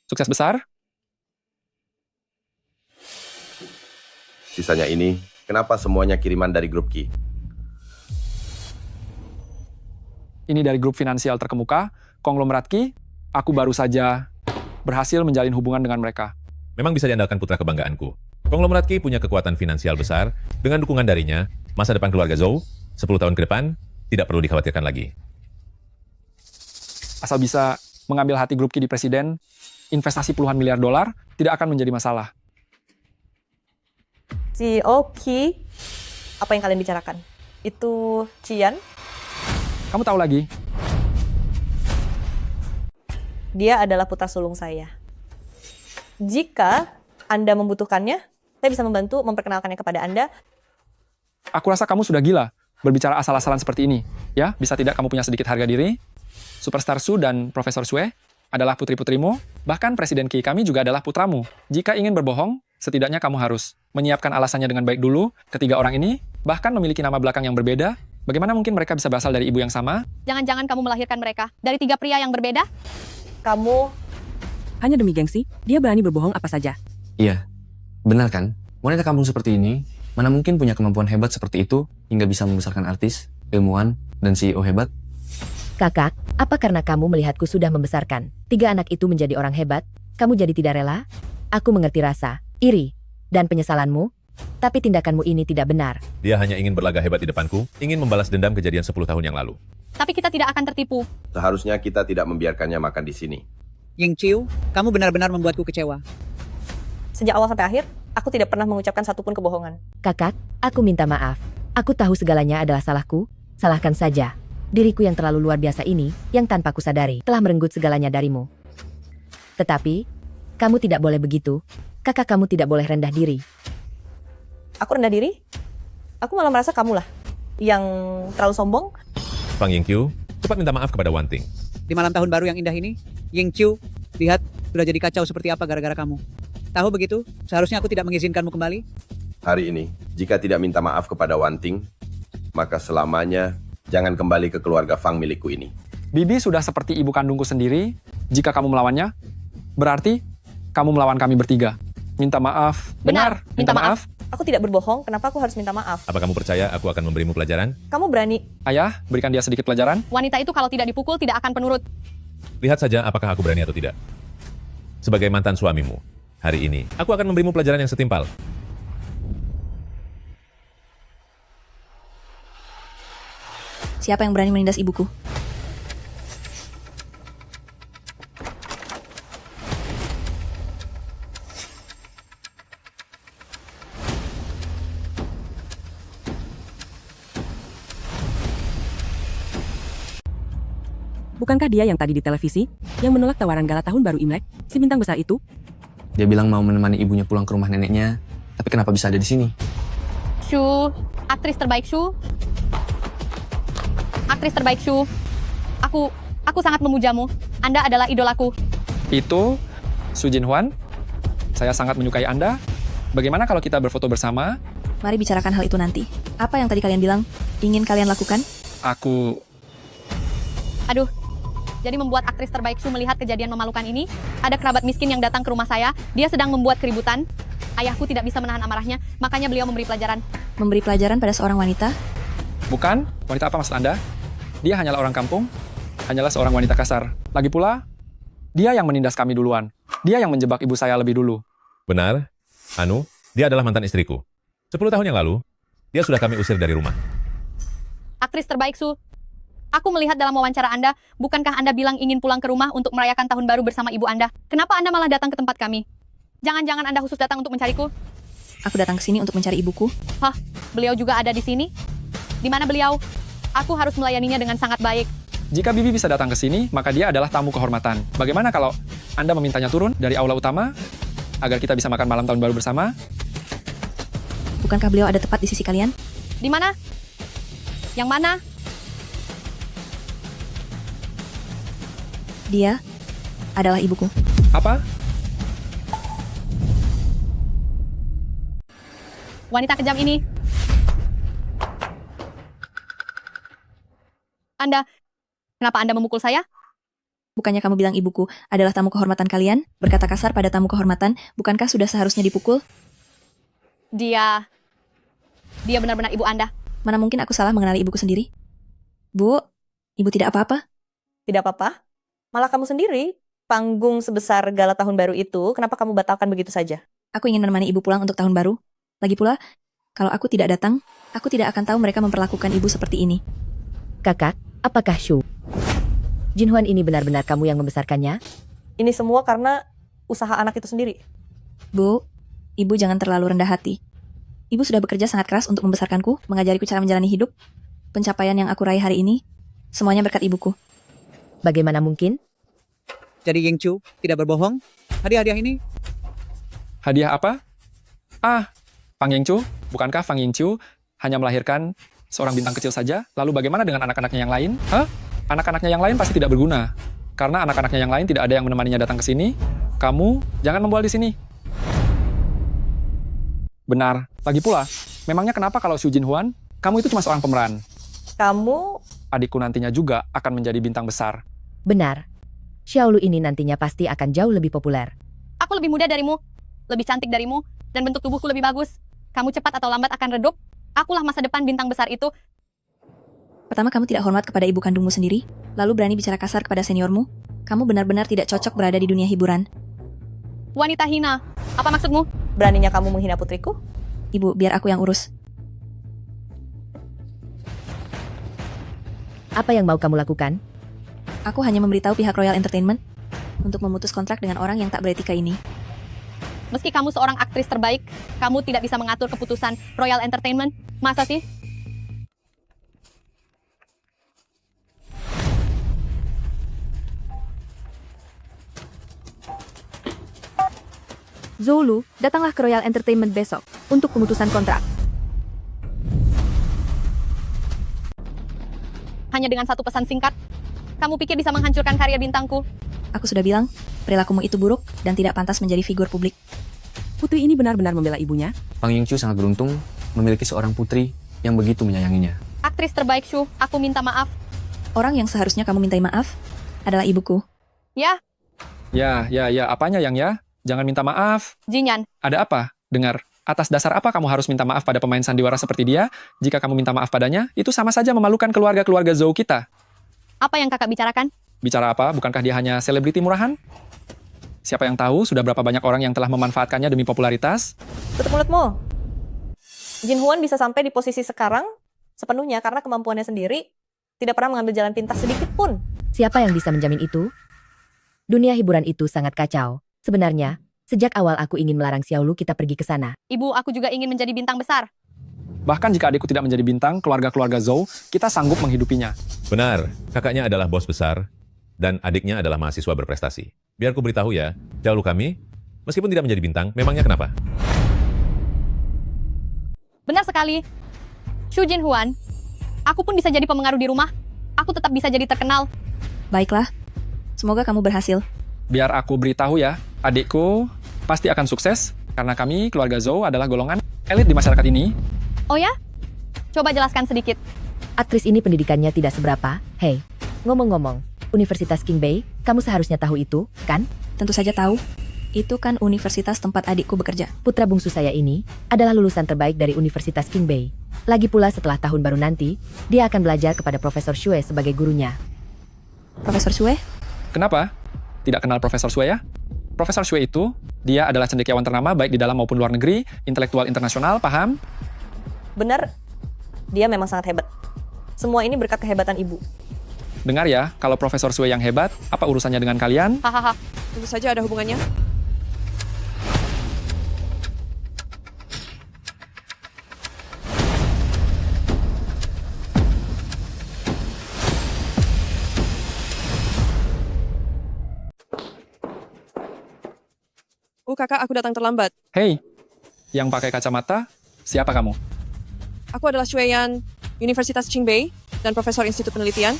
Sukses besar. Sisanya ini, kenapa semuanya kiriman dari grup Ki? Ini dari grup finansial terkemuka, konglomerat Ki. Aku baru saja berhasil menjalin hubungan dengan mereka. Memang bisa diandalkan putra kebanggaanku. Konglomerat Ki punya kekuatan finansial besar. Dengan dukungan darinya, masa depan keluarga Zhou 10 tahun ke depan tidak perlu dikhawatirkan lagi. Asal bisa mengambil hati grup Ki di presiden, investasi puluhan miliar dolar tidak akan menjadi masalah. CEO Ki, apa yang kalian bicarakan? Itu Cian? Kamu tahu lagi? Dia adalah putra sulung saya. Jika Anda membutuhkannya, saya bisa membantu memperkenalkannya kepada Anda. Aku rasa kamu sudah gila berbicara asal-asalan seperti ini. Ya, bisa tidak kamu punya sedikit harga diri? Superstar Su dan Profesor Sue adalah putri-putrimu, bahkan Presiden Ki kami juga adalah putramu. Jika ingin berbohong, setidaknya kamu harus menyiapkan alasannya dengan baik dulu. Ketiga orang ini bahkan memiliki nama belakang yang berbeda. Bagaimana mungkin mereka bisa berasal dari ibu yang sama? Jangan-jangan kamu melahirkan mereka dari 3 pria yang berbeda? Kamu... Hanya demi gengsi, dia berani berbohong apa saja. Iya, benar kan? Wanita kampung seperti ini, mana mungkin punya kemampuan hebat seperti itu hingga bisa membesarkan artis, ilmuwan, dan CEO hebat? Kakak, apa karena kamu melihatku sudah membesarkan 3 anak itu menjadi orang hebat, kamu jadi tidak rela? Aku mengerti rasa, iri, dan penyesalanmu, tapi tindakanmu ini tidak benar. Dia hanya ingin berlagak hebat di depanku, ingin membalas dendam kejadian 10 tahun yang lalu. Tapi kita tidak akan tertipu. Seharusnya kita tidak membiarkannya makan di sini. Ying Chiu, kamu benar-benar membuatku kecewa. Sejak awal sampai akhir, aku tidak pernah mengucapkan satupun kebohongan. Kakak, aku minta maaf. Aku tahu segalanya adalah salahku, salahkan saja. Diriku yang terlalu luar biasa ini, yang tanpa kusadari, telah merenggut segalanya darimu. Tetapi, kamu tidak boleh begitu. Kakak kamu tidak boleh rendah diri. Aku rendah diri? Aku malah merasa kamulah yang terlalu sombong. Fang Yingqiu, cepat minta maaf kepada Wanting. Di malam tahun baru yang indah ini, Ying Chiu, lihat, sudah jadi kacau seperti apa gara-gara kamu. Tahu begitu? Seharusnya aku tidak mengizinkanmu kembali. Hari ini, jika tidak minta maaf kepada Wanting, maka selamanya jangan kembali ke keluarga Fang milikku ini. Bibi sudah seperti ibu kandungku sendiri. Jika kamu melawannya, berarti kamu melawan kami bertiga. Minta maaf. Benar, minta maaf. Aku tidak berbohong, kenapa aku harus minta maaf? Apa kamu percaya aku akan memberimu pelajaran? Kamu berani. Ayah, berikan dia sedikit pelajaran. Wanita itu kalau tidak dipukul tidak akan penurut. Lihat saja apakah aku berani atau tidak. Sebagai mantan suamimu, hari ini aku akan memberimu pelajaran yang setimpal. Siapa yang berani menindas ibuku? Bukankah dia yang tadi di televisi, yang menolak tawaran gala tahun baru Imlek, si bintang besar itu? Dia bilang mau menemani ibunya pulang ke rumah neneknya, tapi kenapa bisa ada di sini? Shu, aktris terbaik Shu. Aktris terbaik Shu. Aku sangat memujamu. Anda adalah idolaku. Itu Su Jinhwan. Saya sangat menyukai Anda. Bagaimana kalau kita berfoto bersama? Mari bicarakan hal itu nanti. Apa yang tadi kalian bilang? Ingin kalian lakukan? Aduh. Jadi membuat aktris terbaik Shu melihat kejadian memalukan ini. Ada kerabat miskin yang datang ke rumah saya. Dia sedang membuat keributan. Ayahku tidak bisa menahan amarahnya, makanya beliau memberi pelajaran. Memberi pelajaran pada seorang wanita? Bukan. Wanita apa maksud Anda? Dia hanyalah orang kampung. Hanyalah seorang wanita kasar. Lagi pula, dia yang menindas kami duluan. Dia yang menjebak ibu saya lebih dulu. Benar. Anu, dia adalah mantan istriku. 10 tahun yang lalu, dia sudah kami usir dari rumah. Aktris terbaik Su. Aku melihat dalam wawancara Anda, bukankah Anda bilang ingin pulang ke rumah untuk merayakan tahun baru bersama ibu Anda? Kenapa Anda malah datang ke tempat kami? Jangan-jangan Anda khusus datang untuk mencariku? Aku datang ke sini untuk mencari ibuku. Hah, beliau juga ada di sini? Di mana beliau? Aku harus melayaninya dengan sangat baik. Jika Bibi bisa datang ke sini, maka dia adalah tamu kehormatan. Bagaimana kalau Anda memintanya turun dari aula utama agar kita bisa makan malam tahun baru bersama? Bukankah beliau ada tepat di sisi kalian? Di mana? Yang mana? Dia adalah ibuku. Apa? Wanita kejam ini. Kenapa Anda memukul saya? Bukannya kamu bilang ibuku adalah tamu kehormatan kalian? Berkata kasar pada tamu kehormatan, bukankah sudah seharusnya dipukul? Dia benar-benar ibu Anda. Mana mungkin aku salah mengenali ibuku sendiri? Bu, ibu tidak apa-apa? Tidak apa-apa. Malah kamu sendiri. Panggung sebesar gala tahun baru itu, kenapa kamu batalkan begitu saja? Aku ingin menemani ibu pulang untuk tahun baru. Lagi pula, kalau aku tidak datang, aku tidak akan tahu mereka memperlakukan ibu seperti ini. Kakak, apakah Shu Jinhuan ini benar-benar kamu yang membesarkannya? Ini semua karena usaha anak itu sendiri. Bu, ibu jangan terlalu rendah hati. Ibu sudah bekerja sangat keras untuk membesarkanku, mengajariku cara menjalani hidup. Pencapaian yang aku raih hari ini, semuanya berkat ibuku. Bagaimana mungkin? Jadi Yingchu tidak berbohong. Hadiah-hadiah ini. Hadiah apa? Fang Yingchu, bukankah Fang Yingchu hanya melahirkan seorang bintang kecil saja? Lalu bagaimana dengan anak-anaknya yang lain? Anak-anaknya yang lain pasti tidak berguna. Karena anak-anaknya yang lain tidak ada yang menemaninya datang ke sini. Kamu jangan membual di sini. Benar. Lagi pula, memangnya kenapa kalau Xu Jinhuan, kamu itu cuma seorang pemeran? Kamu... Adikku nantinya juga akan menjadi bintang besar. Benar. Xiaolu ini nantinya pasti akan jauh lebih populer. Aku lebih muda darimu, lebih cantik darimu, dan bentuk tubuhku lebih bagus. Kamu cepat atau lambat akan redup. Akulah masa depan bintang besar itu. Pertama, kamu tidak hormat kepada ibu kandungmu sendiri, lalu berani bicara kasar kepada seniormu. Kamu benar-benar tidak cocok berada di dunia hiburan. Wanita hina, apa maksudmu? Beraninya kamu menghina putriku? Ibu, biar aku yang urus. Apa yang mau kamu lakukan? Aku hanya memberitahu pihak Royal Entertainment untuk memutus kontrak dengan orang yang tak beretika ini. Meski kamu seorang aktris terbaik, kamu tidak bisa mengatur keputusan Royal Entertainment. Masa sih? Zhou, datanglah ke Royal Entertainment besok untuk pemutusan kontrak. Hanya dengan satu pesan singkat, kamu pikir bisa menghancurkan karya bintangku? Aku sudah bilang, perilakumu itu buruk dan tidak pantas menjadi figur publik. Putri ini benar-benar membela ibunya. Fang Yingchu sangat beruntung memiliki seorang putri yang begitu menyayanginya. Aktris terbaik Shu, aku minta maaf. Orang yang seharusnya kamu mintai maaf adalah ibuku. Ya, Ya, apanya yang ya? Jangan minta maaf. Jinyan. Ada apa? Dengar, atas dasar apa kamu harus minta maaf pada pemain sandiwara seperti dia? Jika kamu minta maaf padanya, itu sama saja memalukan keluarga-keluarga Zhou kita. Apa yang kakak bicarakan? Bicara apa? Bukankah dia hanya selebriti murahan? Siapa yang tahu sudah berapa banyak orang yang telah memanfaatkannya demi popularitas? Tutup mulutmu. Jinhuan bisa sampai di posisi sekarang sepenuhnya karena kemampuannya sendiri, tidak pernah mengambil jalan pintas sedikit pun. Siapa yang bisa menjamin itu? Dunia hiburan itu sangat kacau. Sebenarnya, sejak awal aku ingin melarang Xiaolu kita pergi ke sana. Ibu, aku juga ingin menjadi bintang besar. Bahkan jika adikku tidak menjadi bintang, keluarga-keluarga Zhou, kita sanggup menghidupinya. Benar, kakaknya adalah bos besar, dan adiknya adalah mahasiswa berprestasi. Biar ku beritahu ya, Xiaolu kami, meskipun tidak menjadi bintang, memangnya kenapa? Benar sekali. Xu Jinhuan, aku pun bisa jadi pemengaruh di rumah. Aku tetap bisa jadi terkenal. Baiklah, semoga kamu berhasil. Biar aku beritahu ya, adikku pasti akan sukses, karena kami, keluarga Zhou, adalah golongan elit di masyarakat ini. Oh ya? Coba jelaskan sedikit. Aktris ini pendidikannya tidak seberapa. Hei, ngomong-ngomong, Universitas Qingbei, kamu seharusnya tahu itu, kan? Tentu saja tahu. Itu kan universitas tempat adikku bekerja. Putra bungsu saya ini adalah lulusan terbaik dari Universitas Qingbei. Lagi pula setelah tahun baru nanti, dia akan belajar kepada Profesor Xue sebagai gurunya. Profesor Xue? Kenapa? Tidak kenal Profesor Xue ya? Profesor Xue itu, dia adalah cendekiawan ternama baik di dalam maupun luar negeri, intelektual internasional, paham? Benar, dia memang sangat hebat. Semua ini berkat kehebatan ibu. Dengar ya, kalau Profesor Sue yang hebat, apa urusannya dengan kalian? Hahaha. Tentu saja ada hubungannya. Kakak, aku datang terlambat. Hei, yang pakai kacamata, siapa kamu? Aku adalah Shui Yan, Universitas Qingbei, dan Profesor Institut Penelitian.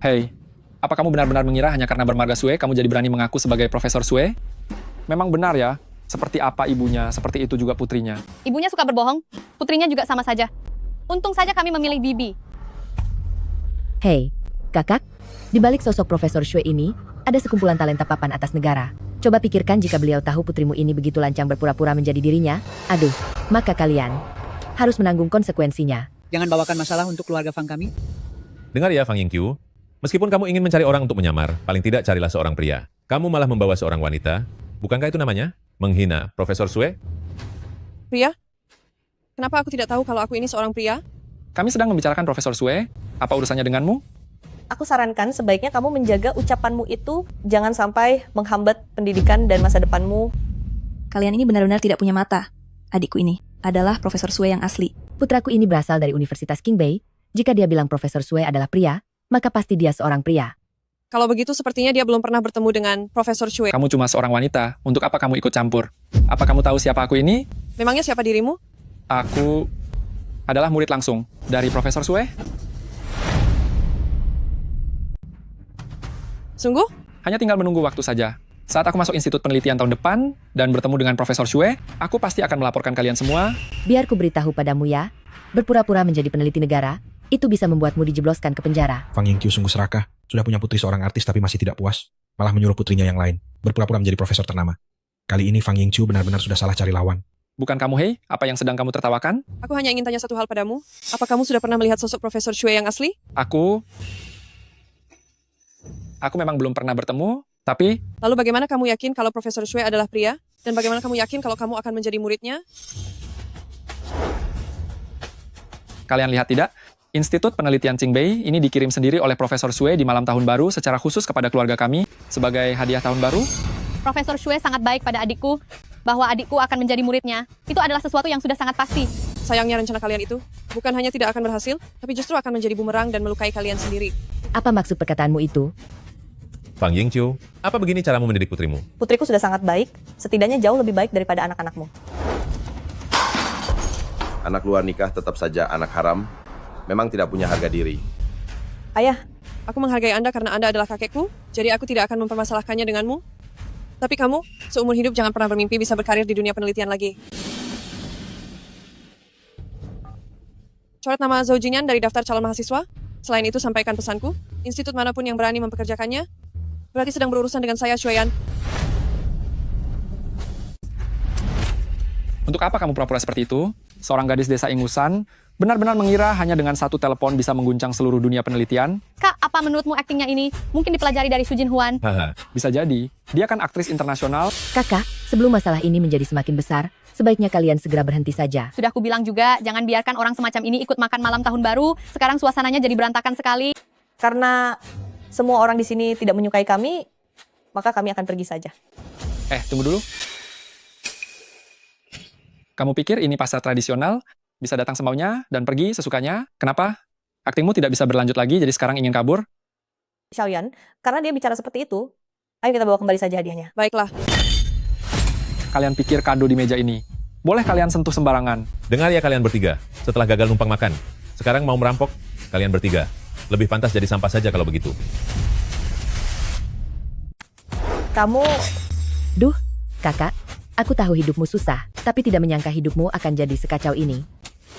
Hei, apa kamu benar-benar mengira hanya karena bermarga Sue, kamu jadi berani mengaku sebagai Profesor Sue? Memang benar ya, seperti apa ibunya, seperti itu juga putrinya. Ibunya suka berbohong, putrinya juga sama saja. Untung saja kami memilih Bibi. Hei, kakak, di balik sosok Profesor Shui ini, ada sekumpulan talenta papan atas negara. Coba pikirkan jika beliau tahu putrimu ini begitu lancang berpura-pura menjadi dirinya, aduh, maka kalian harus menanggung konsekuensinya. Jangan bawakan masalah untuk keluarga Fang kami. Dengar ya, Fang Yingqiu. Meskipun kamu ingin mencari orang untuk menyamar, paling tidak carilah seorang pria. Kamu malah membawa seorang wanita. Bukankah itu namanya? Menghina Profesor Sue? Pria? Kenapa aku tidak tahu kalau aku ini seorang pria? Kami sedang membicarakan Profesor Sue. Apa urusannya denganmu? Aku sarankan sebaiknya kamu menjaga ucapanmu itu, jangan sampai menghambat pendidikan dan masa depanmu. Kalian ini benar-benar tidak punya mata. Adikku ini adalah Profesor Sue yang asli. Putraku ini berasal dari Universitas Qingbei. Jika dia bilang Profesor Sue adalah pria, maka pasti dia seorang pria. Kalau begitu sepertinya dia belum pernah bertemu dengan Profesor Sue. Kamu cuma seorang wanita, untuk apa kamu ikut campur? Apa kamu tahu siapa aku ini? Memangnya siapa dirimu? Aku adalah murid langsung dari Profesor Sue. Sungguh? Hanya tinggal menunggu waktu saja. Saat aku masuk institut penelitian tahun depan dan bertemu dengan Profesor Sue, aku pasti akan melaporkan kalian semua. Biar ku beritahu padamu ya, berpura-pura menjadi peneliti negara, itu bisa membuatmu dijebloskan ke penjara. Fang Yingqiu sungguh serakah. Sudah punya putri seorang artis tapi masih tidak puas. Malah menyuruh putrinya yang lain, berpura-pura menjadi profesor ternama. Kali ini Fang Yingqiu benar-benar sudah salah cari lawan. Bukan kamu, Hei? Apa yang sedang kamu tertawakan? Aku hanya ingin tanya satu hal padamu. Apa kamu sudah pernah melihat sosok Profesor Sue yang asli? Aku memang belum pernah bertemu, tapi... Lalu bagaimana kamu yakin kalau Profesor Sue adalah pria? Dan bagaimana kamu yakin kalau kamu akan menjadi muridnya? Kalian lihat tidak? Institut Penelitian Qingbei ini dikirim sendiri oleh Profesor Sue di malam tahun baru secara khusus kepada keluarga kami sebagai hadiah tahun baru. Profesor Sue sangat baik pada adikku, bahwa adikku akan menjadi muridnya. Itu adalah sesuatu yang sudah sangat pasti. Sayangnya rencana kalian itu bukan hanya tidak akan berhasil, tapi justru akan menjadi bumerang dan melukai kalian sendiri. Apa maksud perkataanmu itu? Fang Yingqiu, apa begini caramu mendidik putrimu? Putriku sudah sangat baik, setidaknya jauh lebih baik daripada anak-anakmu. Anak luar nikah tetap saja anak haram, memang tidak punya harga diri. Ayah, aku menghargai Anda karena Anda adalah kakekku, jadi aku tidak akan mempermasalahkannya denganmu. Tapi kamu, seumur hidup jangan pernah bermimpi bisa berkarir di dunia penelitian lagi. Coret nama Zhou Jinyan dari daftar calon mahasiswa. Selain itu, sampaikan pesanku, institut manapun yang berani mempekerjakannya, berarti sedang berurusan dengan saya, Shui Yan. Untuk apa kamu pura-pura seperti itu? Seorang gadis desa ingusan benar-benar mengira hanya dengan satu telepon bisa mengguncang seluruh dunia penelitian? Kak, apa menurutmu aktingnya ini? Mungkin dipelajari dari Su Jin Huan. Bisa jadi. Dia kan aktris internasional. Kakak, sebelum masalah ini menjadi semakin besar, sebaiknya kalian segera berhenti saja. Sudah aku bilang juga, jangan biarkan orang semacam ini ikut makan malam tahun baru. Sekarang suasananya jadi berantakan sekali. Karena semua orang di sini tidak menyukai kami, maka kami akan pergi saja. Tunggu dulu. Kamu pikir ini pasar tradisional? Bisa datang semaunya dan pergi sesukanya? Kenapa? Aktingmu tidak bisa berlanjut lagi, jadi sekarang ingin kabur? Xiaoyan, karena dia bicara seperti itu, ayo kita bawa kembali saja hadiahnya. Baiklah. Kalian pikir kado di meja ini boleh kalian sentuh sembarangan? Dengar ya kalian bertiga, setelah gagal numpang makan, sekarang mau merampok, kalian bertiga. Lebih pantas jadi sampah saja kalau begitu. Kamu... Duh, kakak, aku tahu hidupmu susah, tapi tidak menyangka hidupmu akan jadi sekacau ini.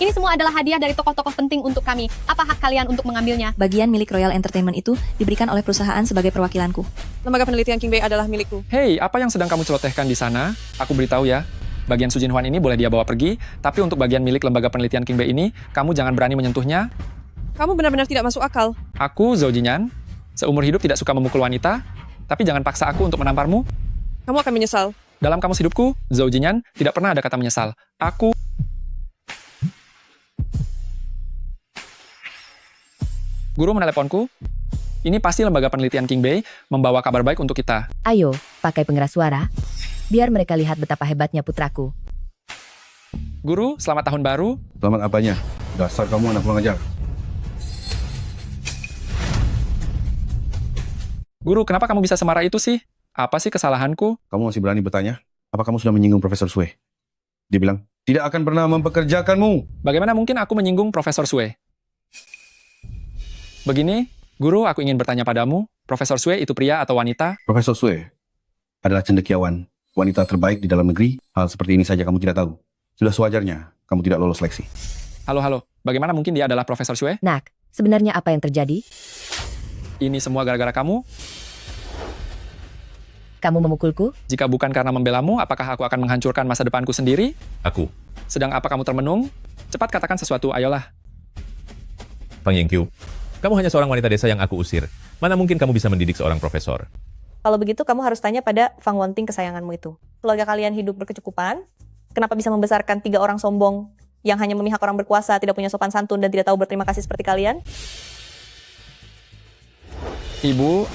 Ini semua adalah hadiah dari tokoh-tokoh penting untuk kami. Apa hak kalian untuk mengambilnya? Bagian milik Royal Entertainment itu diberikan oleh perusahaan sebagai perwakilanku. Lembaga penelitian Qingbei adalah milikku. Hei, apa yang sedang kamu celotehkan di sana? Aku beritahu ya. Bagian Su Jin Huan ini boleh dia bawa pergi, tapi untuk bagian milik lembaga penelitian Qingbei ini, kamu jangan berani menyentuhnya. Kamu benar-benar tidak masuk akal. Aku, Zhou Jinyan, seumur hidup tidak suka memukul wanita, tapi jangan paksa aku untuk menamparmu. Kamu akan menyesal. Dalam kamus hidupku, Zhou Jinyan tidak pernah ada kata menyesal. Guru meneleponku. Ini pasti lembaga penelitian King Bay membawa kabar baik untuk kita. Ayo, pakai pengeras suara. Biar mereka lihat betapa hebatnya putraku. Guru, selamat tahun baru. Selamat apanya? Dasar kamu anak kurang ajar. Guru, kenapa kamu bisa semarah itu sih? Apa sih kesalahanku? Kamu masih berani bertanya? Apa kamu sudah menyinggung Profesor Sue? Dia bilang, tidak akan pernah mempekerjakanmu. Bagaimana mungkin aku menyinggung Profesor Sue? Begini, Guru, aku ingin bertanya padamu, Profesor Sue itu pria atau wanita? Profesor Sue adalah cendekiawan, wanita terbaik di dalam negeri. Hal seperti ini saja kamu tidak tahu. Sudah sewajarnya kamu tidak lolos seleksi. Halo, bagaimana mungkin dia adalah Profesor Sue? Nak, sebenarnya apa yang terjadi? Ini semua gara-gara kamu? Kamu memukulku? Jika bukan karena membelamu, apakah aku akan menghancurkan masa depanku sendiri? Aku. Sedang apa kamu termenung? Cepat katakan sesuatu, ayolah. Fang Yingqiu, kamu hanya seorang wanita desa yang aku usir. Mana mungkin kamu bisa mendidik seorang profesor? Kalau begitu, kamu harus tanya pada Fang Wonting kesayanganmu itu. Keluarga kalian hidup berkecukupan, kenapa bisa membesarkan 3 orang sombong yang hanya memihak orang berkuasa, tidak punya sopan santun, dan tidak tahu berterima kasih seperti kalian? Ibu,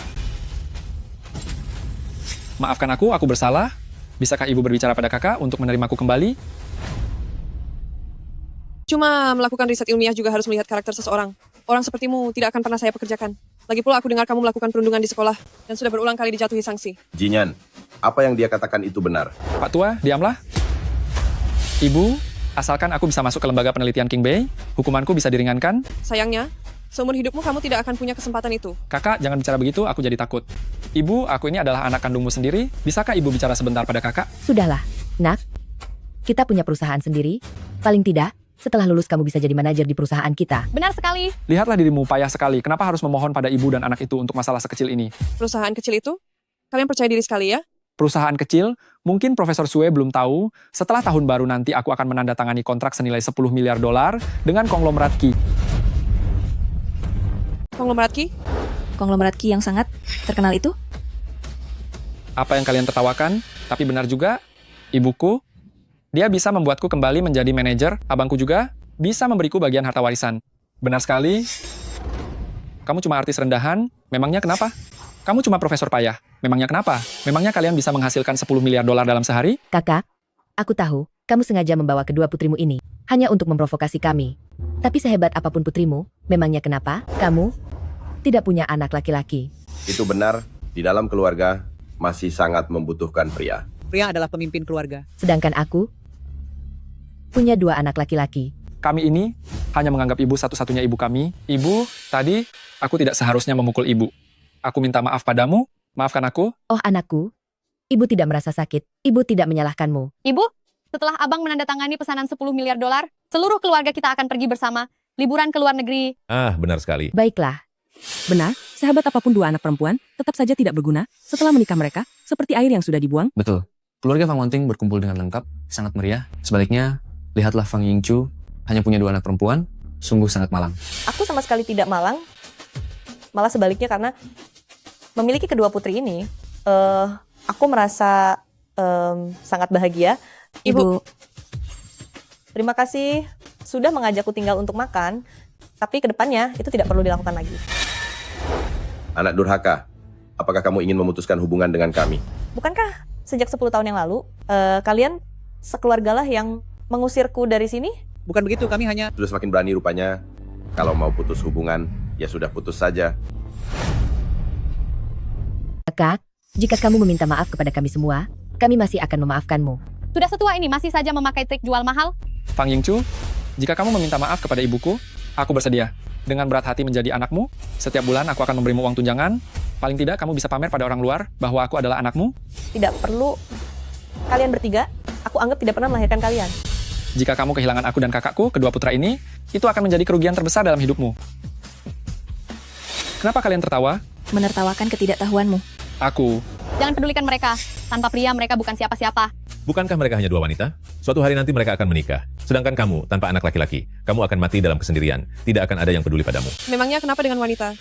maafkan aku bersalah. Bisakah ibu berbicara pada kakak untuk menerimaku kembali? Cuma melakukan riset ilmiah juga harus melihat karakter seseorang. Orang sepertimu tidak akan pernah saya pekerjakan. Lagi pula aku dengar kamu melakukan perundungan di sekolah dan sudah berulang kali dijatuhi sanksi. Jinyan, apa yang dia katakan itu benar? Pak Tua, diamlah. Ibu, asalkan aku bisa masuk ke lembaga penelitian King Bay, hukumanku bisa diringankan. Sayangnya, seumur hidupmu kamu tidak akan punya kesempatan itu. Kakak, jangan bicara begitu, aku jadi takut. Ibu, aku ini adalah anak kandungmu sendiri. Bisakah ibu bicara sebentar pada kakak? Sudahlah, nak. Kita punya perusahaan sendiri. Paling tidak, setelah lulus kamu bisa jadi manajer di perusahaan kita. Benar sekali. Lihatlah dirimu payah sekali. Kenapa harus memohon pada ibu dan anak itu untuk masalah sekecil ini? Perusahaan kecil itu? Kalian percaya diri sekali ya? Perusahaan kecil, mungkin Profesor Sue belum tahu, setelah tahun baru nanti aku akan menandatangani kontrak senilai $10 miliar dengan konglomerat Ki. Konglomerat Ki? Konglomerat Ki yang sangat terkenal itu? Apa yang kalian tertawakan, tapi benar juga, ibuku, dia bisa membuatku kembali menjadi manajer, abangku juga bisa memberiku bagian harta warisan. Benar sekali. Kamu cuma artis rendahan, memangnya kenapa? Kamu cuma profesor payah, memangnya kenapa? Memangnya kalian bisa menghasilkan $10 miliar dalam sehari? Kakak, aku tahu, kamu sengaja membawa kedua putrimu ini, hanya untuk memprovokasi kami. Tapi sehebat apapun putrimu, memangnya kenapa? Kamu tidak punya anak laki-laki. Itu benar, di dalam keluarga masih sangat membutuhkan pria. Pria adalah pemimpin keluarga. Sedangkan aku punya 2 anak laki-laki. Kami ini hanya menganggap ibu satu-satunya ibu kami. Ibu, tadi aku tidak seharusnya memukul ibu. Aku minta maaf padamu, maafkan aku. Oh anakku, ibu tidak merasa sakit, ibu tidak menyalahkanmu. Ibu, setelah abang menandatangani pesanan $10 miliar, seluruh keluarga kita akan pergi bersama, liburan ke luar negeri. Ah, benar sekali. Baiklah. Benar, sehebat apapun 2 anak perempuan, tetap saja tidak berguna setelah menikah mereka, seperti air yang sudah dibuang. Betul. Keluarga Fang Wonting berkumpul dengan lengkap, sangat meriah. Sebaliknya, lihatlah Fang Yingqiu, hanya punya 2 anak perempuan, sungguh sangat malang. Aku sama sekali tidak malang, malah sebaliknya karena memiliki kedua putri ini, aku merasa sangat bahagia. Ibu, terima kasih sudah mengajakku tinggal untuk makan, tapi kedepannya itu tidak perlu dilakukan lagi. Anak durhaka, apakah kamu ingin memutuskan hubungan dengan kami? Bukankah sejak 10 tahun yang lalu, kalian sekeluargalah yang mengusirku dari sini? Bukan begitu, kami hanya... Sudah semakin berani rupanya. Kalau mau putus hubungan, ya sudah putus saja. Kakak, jika kamu meminta maaf kepada kami semua, kami masih akan memaafkanmu. Sudah setua ini masih saja memakai trik jual mahal? Fang Yingqiu, jika kamu meminta maaf kepada ibuku, aku bersedia. Dengan berat hati menjadi anakmu, setiap bulan aku akan memberimu uang tunjangan. Paling tidak kamu bisa pamer pada orang luar bahwa aku adalah anakmu. Tidak perlu. Kalian bertiga, aku anggap tidak pernah melahirkan kalian. Jika kamu kehilangan aku dan kakakku, kedua putra ini, itu akan menjadi kerugian terbesar dalam hidupmu. Kenapa kalian tertawa? Menertawakan ketidaktahuanmu. Aku. Jangan pedulikan mereka. Tanpa pria mereka bukan siapa-siapa. Bukankah mereka hanya 2 wanita? Suatu hari nanti mereka akan menikah. Sedangkan kamu, tanpa anak laki-laki, kamu aakan mati dalam kesendirian. Tidak akan ada yang peduli padamu. Memangnya kenapa dengan wanita?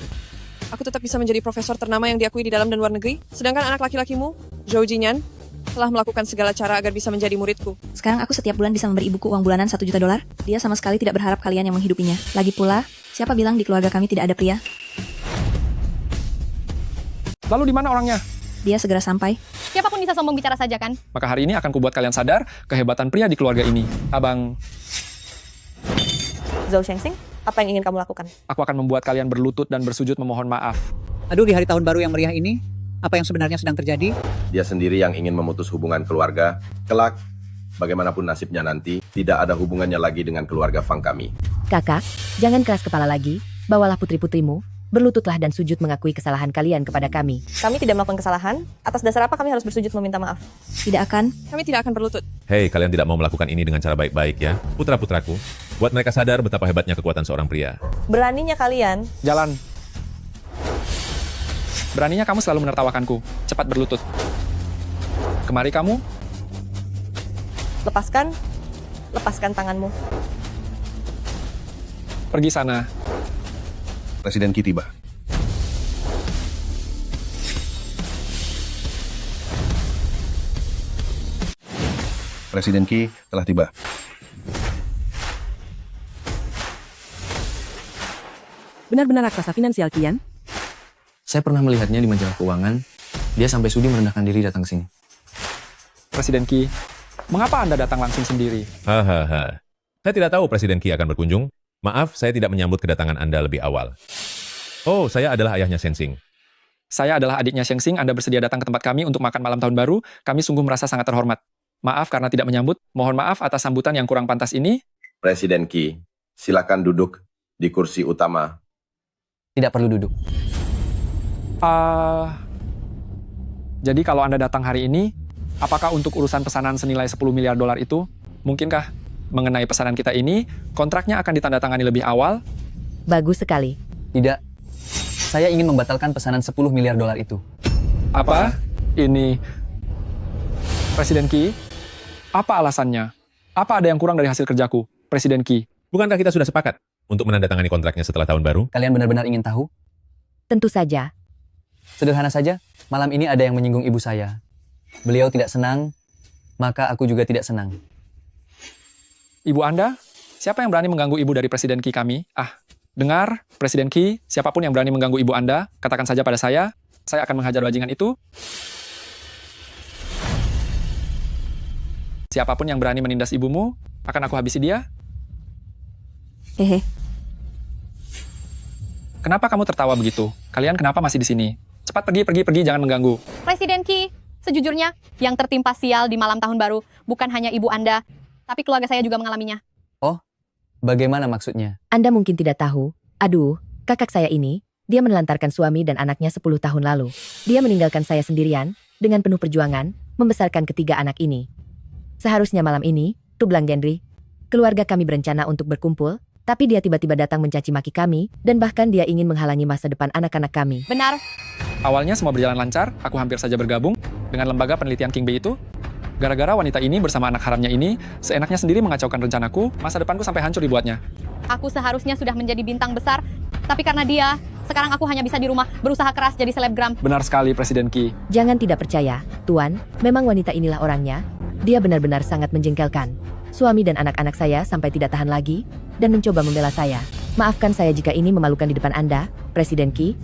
Aku tetap bisa menjadi profesor ternama yang diakui di dalam dan luar negeri. Sedangkan anak laki-lakimu, Zhou Jinyan, telah melakukan segala cara agar bisa menjadi muridku. Sekarang aku setiap bulan bisa memberi ibuku uang bulanan $1 juta. Dia sama sekali tidak berharap kalian yang menghidupinya. Lagi pula, siapa bilang di keluarga kami tidak ada pria? Lalu di mana orangnya? Dia segera sampai. Siapapun bisa sombong bicara saja kan? Maka hari ini akan kubuat kalian sadar kehebatan pria di keluarga ini. Abang, Zhou Shengxing, apa yang ingin kamu lakukan? aku akan membuat kalian berlutut dan bersujud memohon maaf. Aduh, di hari tahun baru yang meriah ini, apa yang sebenarnya sedang terjadi? Dia sendiri yang ingin memutus hubungan keluarga. Kelak, bagaimanapun nasibnya nanti, tidak ada hubungannya lagi dengan keluarga Fang kami. Kakak, jangan keras kepala lagi. Bawalah putri-putrimu, berlututlah dan sujud mengakui kesalahan kalian kepada kami. Kami tidak melakukan kesalahan. Atas dasar apa kami harus bersujud meminta maaf? Tidak akan. Kami tidak akan berlutut. Hei, kalian tidak mau melakukan ini dengan cara baik-baik ya. Putra-putraku, buat mereka sadar betapa hebatnya kekuatan seorang pria. Beraninya kalian. Jalan. Beraninya kamu selalu menertawakanku. Cepat berlutut. Kemari kamu. Lepaskan tanganmu. Pergi sana. Presiden Qi tiba. Presiden Qi telah tiba. Benar-benar raksasa finansial Kian? Saya pernah melihatnya di majalah keuangan. Dia sampai sudi merendahkan diri datang ke sini. Presiden Qi, mengapa Anda datang langsung sendiri? Hahaha. Saya tidak tahu Presiden Qi akan berkunjung. Maaf, saya tidak menyambut kedatangan Anda lebih awal. Oh, saya adalah ayahnya Shengxing. Saya adalah adiknya Shengxing. Anda bersedia datang ke tempat kami untuk makan malam tahun baru. Kami sungguh merasa sangat terhormat. Maaf karena tidak menyambut. Mohon maaf atas sambutan yang kurang pantas ini. Presiden Qi, silakan duduk di kursi utama. Tidak perlu duduk. Jadi kalau Anda datang hari ini, apakah untuk urusan pesanan senilai 10 miliar dolar itu? Mungkinkah mengenai pesanan kita ini, kontraknya akan ditandatangani lebih awal? Bagus sekali. Tidak. Saya ingin membatalkan pesanan 10 miliar dolar itu. Apa? Ini... Presiden Qi, apa alasannya? Apa ada yang kurang dari hasil kerjaku, Presiden Qi? Bukankah kita sudah sepakat untuk menandatangani kontraknya setelah tahun baru? Kalian benar-benar ingin tahu? Tentu saja. Sederhana saja, malam ini ada yang menyinggung ibu saya. Beliau tidak senang, maka aku juga tidak senang. Ibu Anda? Siapa yang berani mengganggu ibu dari Presiden Qi kami? Dengar, Presiden Qi, siapapun yang berani mengganggu ibu Anda, katakan saja pada saya akan menghajar bajingan itu. Siapapun yang berani menindas ibumu, akan aku habisi dia. Hehe. Kenapa kamu tertawa begitu? Kalian kenapa masih di sini? Cepat pergi, jangan mengganggu. Presiden Qi, sejujurnya, yang tertimpa sial di malam tahun baru bukan hanya ibu Anda, tapi keluarga saya juga mengalaminya. Oh, bagaimana maksudnya? Anda mungkin tidak tahu. Aduh, kakak saya ini, dia menelantarkan suami dan anaknya 10 tahun lalu. Dia meninggalkan saya sendirian, dengan penuh perjuangan, membesarkan ketiga anak ini. Seharusnya malam ini, Tublang Gendry, keluarga kami berencana untuk berkumpul, tapi dia tiba-tiba datang mencaci maki kami, dan bahkan dia ingin menghalangi masa depan anak-anak kami. Benar. Awalnya semua berjalan lancar, aku hampir saja bergabung dengan lembaga penelitian King Bei itu. Gara-gara wanita ini bersama anak haramnya ini, seenaknya sendiri mengacaukan rencanaku, masa depanku sampai hancur dibuatnya. Aku seharusnya sudah menjadi bintang besar, tapi karena dia, sekarang aku hanya bisa di rumah, berusaha keras jadi selebgram. Benar sekali, Presiden Qi. Jangan tidak percaya, Tuan, memang wanita inilah orangnya. Dia benar-benar sangat menjengkelkan. Suami dan anak-anak saya sampai tidak tahan lagi, dan mencoba membela saya. Maafkan saya jika ini memalukan di depan Anda, Presiden Qi.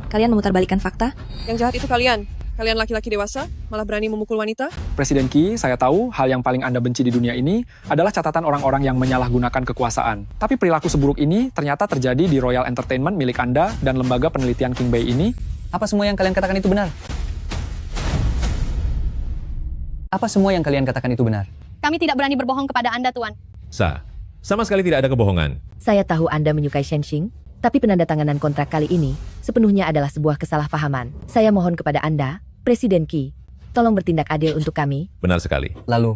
Kalian memutarbalikkan fakta? Yang jahat itu kalian. Kalian laki-laki dewasa, malah berani memukul wanita. Presiden Qi, saya tahu hal yang paling Anda benci di dunia ini adalah catatan orang-orang yang menyalahgunakan kekuasaan. Tapi perilaku seburuk ini ternyata terjadi di Royal Entertainment milik Anda dan lembaga penelitian King Bei ini. Apa semua yang kalian katakan itu benar? Apa semua yang kalian katakan itu benar? Kami tidak berani berbohong kepada Anda, Tuan. Sama sekali tidak ada kebohongan. Saya tahu Anda menyukai Shengxing, tapi penandatanganan kontrak kali ini sepenuhnya adalah sebuah kesalahpahaman. Saya mohon kepada Anda, Presiden Qi, tolong bertindak adil untuk kami. Benar sekali. Lalu,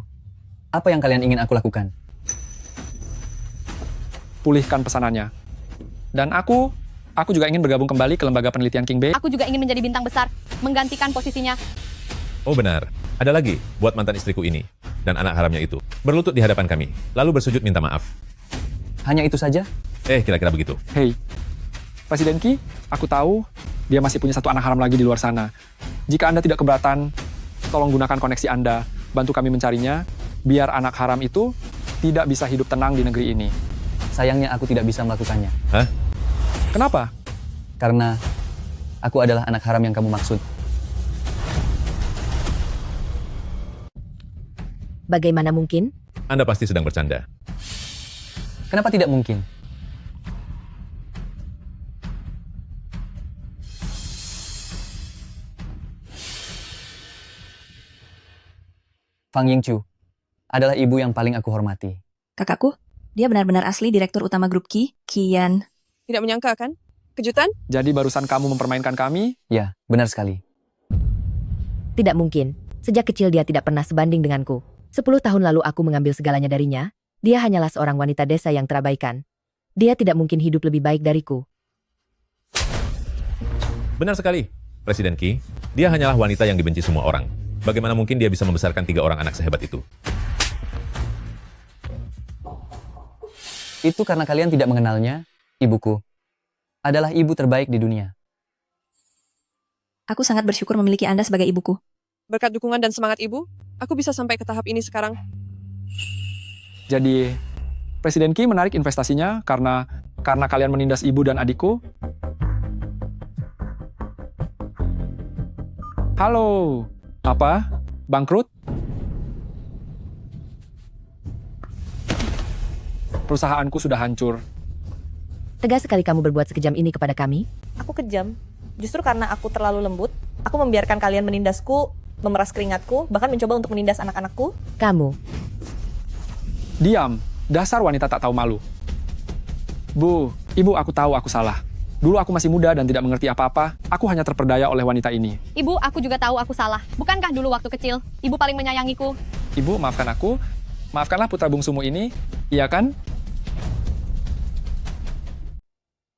apa yang kalian ingin aku lakukan? Pulihkan pesanannya. Dan aku juga ingin bergabung kembali ke lembaga penelitian King Bei. Aku juga ingin menjadi bintang besar, menggantikan posisinya. Oh benar, ada lagi buat mantan istriku ini dan anak haramnya itu. Berlutut di hadapan kami, lalu bersujud minta maaf. Hanya itu saja? Kira-kira begitu. Hei, Presiden Qi, aku tahu dia masih punya satu anak haram lagi di luar sana. Jika Anda tidak keberatan, tolong gunakan koneksi Anda, bantu kami mencarinya, biar anak haram itu tidak bisa hidup tenang di negeri ini. Sayangnya aku tidak bisa melakukannya. Hah? Kenapa? Karena aku adalah anak haram yang kamu maksud. Bagaimana mungkin? Anda pasti sedang bercanda. Kenapa tidak mungkin? Fang Yingchu adalah ibu yang paling aku hormati. Kakakku, dia benar-benar asli direktur utama grup Kian. Tidak menyangka kan? Kejutan? Jadi barusan kamu mempermainkan kami? Ya, benar sekali. Tidak mungkin. Sejak kecil dia tidak pernah sebanding denganku. 10 tahun lalu aku mengambil segalanya darinya. Dia hanyalah seorang wanita desa yang terabaikan. Dia tidak mungkin hidup lebih baik dariku. Benar sekali, Presiden Qi. Dia hanyalah wanita yang dibenci semua orang. Bagaimana mungkin dia bisa membesarkan 3 orang anak sehebat itu? Itu karena kalian tidak mengenalnya, ibuku. Adalah ibu terbaik di dunia. Aku sangat bersyukur memiliki Anda sebagai ibuku. Berkat dukungan dan semangat ibu, aku bisa sampai ke tahap ini sekarang. Jadi, Presiden Qi menarik investasinya karena kalian menindas ibu dan adikku? Halo, apa? Bangkrut? Perusahaanku sudah hancur. Tegas sekali kamu berbuat sekejam ini kepada kami. Aku kejam. Justru karena aku terlalu lembut, aku membiarkan kalian menindasku, memeras keringatku, bahkan mencoba untuk menindas anak-anakku. Kamu. Diam, dasar wanita tak tahu malu. Bu, ibu aku tahu aku salah. Dulu aku masih muda dan tidak mengerti apa-apa, aku hanya terperdaya oleh wanita ini. Ibu, aku juga tahu aku salah. Bukankah dulu waktu kecil, ibu paling menyayangiku? Ibu, maafkan aku. Maafkanlah putra bungsumu ini, iya kan?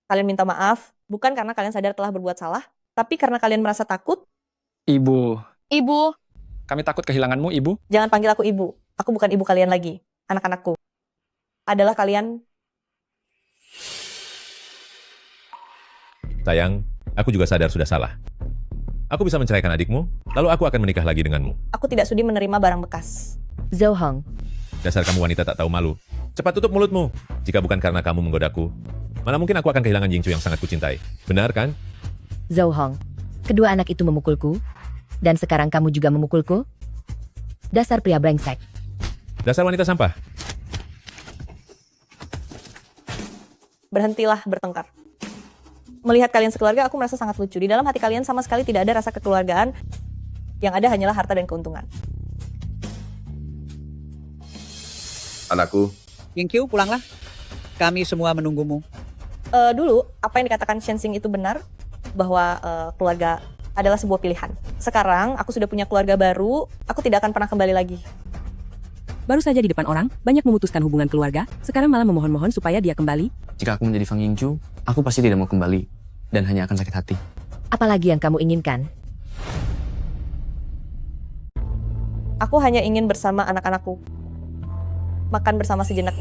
Kalian minta maaf, bukan karena kalian sadar telah berbuat salah, tapi karena kalian merasa takut. Ibu. Ibu. Kami takut kehilanganmu, ibu. Jangan panggil aku ibu. Aku bukan ibu kalian lagi. Anak-anakku adalah kalian. Sayang, aku juga sadar sudah salah. Aku bisa menceraikan adikmu, lalu aku akan menikah lagi denganmu. Aku tidak sudi menerima barang bekas. Zhou Hong. Dasar kamu wanita tak tahu malu. Cepat tutup mulutmu. Jika bukan karena kamu menggodaku, mana mungkin aku akan kehilangan Yingchu yang sangat kucintai. Benar kan? Zhou Hong. Kedua anak itu memukulku. Dan sekarang kamu juga memukulku? Dasar pria brengsek. Dasar wanita sampah. Berhentilah bertengkar. Melihat kalian sekeluarga, aku merasa sangat lucu. Di dalam hati kalian sama sekali tidak ada rasa kekeluargaan. Yang ada hanyalah harta dan keuntungan. Anakku, Yingqiu, pulanglah. Kami semua menunggumu. Dulu, apa yang dikatakan Shensing itu benar. Bahwa keluarga adalah sebuah pilihan. Sekarang, aku sudah punya keluarga baru. Aku tidak akan pernah kembali lagi. Baru saja di depan orang, banyak memutuskan hubungan keluarga, sekarang malah memohon-mohon supaya dia kembali. Jika aku menjadi Fang Yingchu, aku pasti tidak mau kembali dan hanya akan sakit hati. Apalagi yang kamu inginkan? Aku hanya ingin bersama anak-anakku. Makan bersama sejenak.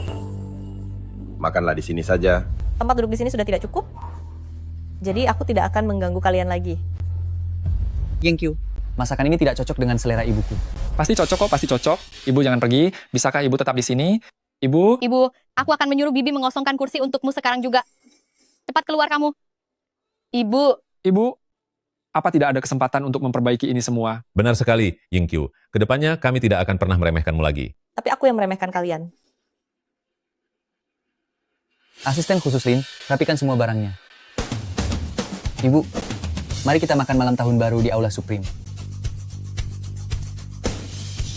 makanlah di sini saja. Tempat duduk di sini sudah tidak cukup. Jadi aku tidak akan mengganggu kalian lagi. Yingqiu, masakan ini tidak cocok dengan selera ibuku. Pasti cocok kok, pasti cocok. Ibu jangan pergi. Bisakah ibu tetap di sini? Ibu? Ibu, aku akan menyuruh Bibi mengosongkan kursi untukmu sekarang juga. Cepat keluar kamu. Ibu. Ibu, apa tidak ada kesempatan untuk memperbaiki ini semua? Benar sekali, Yingqiu. Kedepannya kami tidak akan pernah meremehkanmu lagi. Tapi aku yang meremehkan kalian. Asisten khusus Lin, rapikan semua barangnya. Ibu, mari kita makan malam tahun baru di Aula Supreme.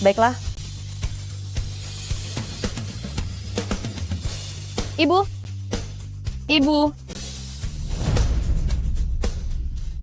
Baiklah. Ibu. Ibu.